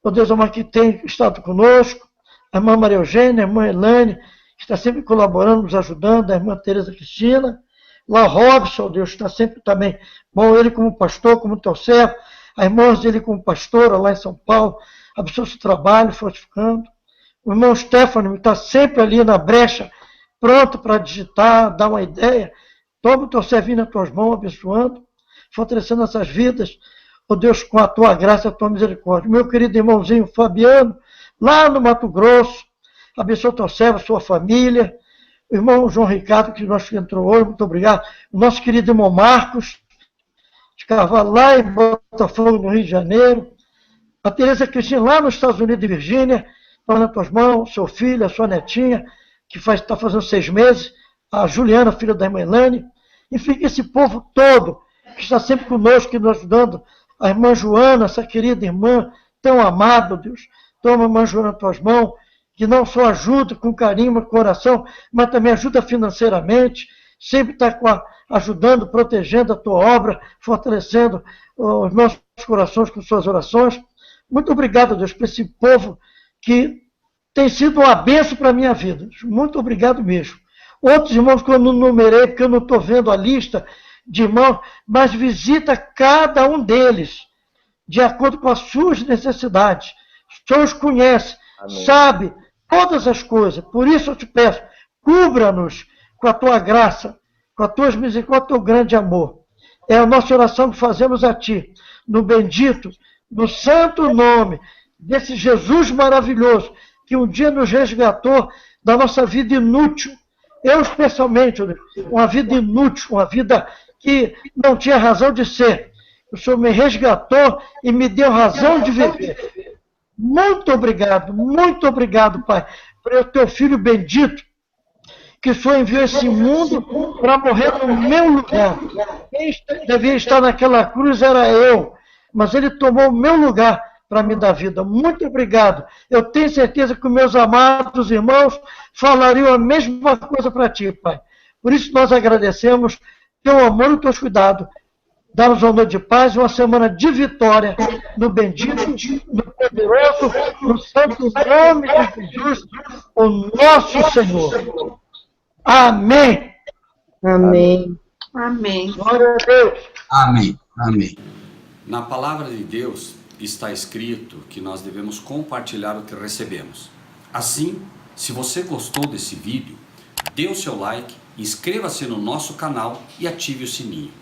o Deus amado que tem estado conosco, a irmã Maria Eugênia, a irmã Elaine, que está sempre colaborando, nos ajudando, a irmã Tereza Cristina, lá Robson, Deus, está sempre também, bom, ele como pastor, como teu servo, a irmã dele como pastora lá em São Paulo, abençoe o seu trabalho, fortificando. O irmão Stefano está sempre ali na brecha, pronto para digitar, dar uma ideia. Toma o teu servinho nas tuas mãos, abençoando, fortalecendo essas vidas, ó Deus, com a tua graça e a tua misericórdia. Meu querido irmãozinho Fabiano, lá no Mato Grosso, abençoa o teu servo, a sua família. O irmão João Ricardo, que nós entrou hoje, muito obrigado. O nosso querido irmão Marcos, de Carvalho, lá em Botafogo, no Rio de Janeiro. A Tereza Cristina, lá nos Estados Unidos e Virgínia, está nas tuas mãos, seu filho, a sua netinha, que está fazendo 6 meses, a Juliana, filha da irmã Elane. Enfim, esse povo todo, que está sempre conosco, que nos ajudando. A irmã Joana, essa querida irmã, tão amada, Deus. Toma a irmã Joana nas tuas mãos, que não só ajuda com carinho, com coração, mas também ajuda financeiramente, sempre está ajudando, protegendo a tua obra, fortalecendo os nossos corações com suas orações. Muito obrigado, Deus, por esse povo que tem sido uma bênção para a minha vida. Muito obrigado mesmo. Outros irmãos que eu não numerei, porque eu não estou vendo a lista de irmãos, mas visita cada um deles, de acordo com as suas necessidades. O Senhor os conhece, amém, sabe todas as coisas. Por isso eu te peço, cubra-nos com a tua graça, com as tuas misericórdias, com o teu grande amor. É a nossa oração que fazemos a ti, no bendito, no santo nome desse Jesus maravilhoso, que um dia nos resgatou da nossa vida inútil. Eu especialmente, uma vida inútil, uma vida que não tinha razão de ser. O Senhor me resgatou e me deu razão de viver. Muito obrigado, Pai, por o teu Filho bendito, que o Senhor enviou esse mundo para morrer no meu lugar. Quem devia estar naquela cruz era eu, mas ele tomou o meu lugar para me dar vida. Muito obrigado. Eu tenho certeza que os meus amados irmãos falariam a mesma coisa para ti, Pai. Por isso nós agradecemos teu amor e teus cuidados. Dá-nos uma noite de paz, uma semana de vitória, no bendito, no poderoso, no santo nome de Jesus, o nosso Senhor. Amém. Amém. Amém. Glória a Deus. Amém. Amém. Na palavra de Deus está escrito que nós devemos compartilhar o que recebemos. Assim, se você gostou desse vídeo, dê o seu like, inscreva-se no nosso canal e ative o sininho.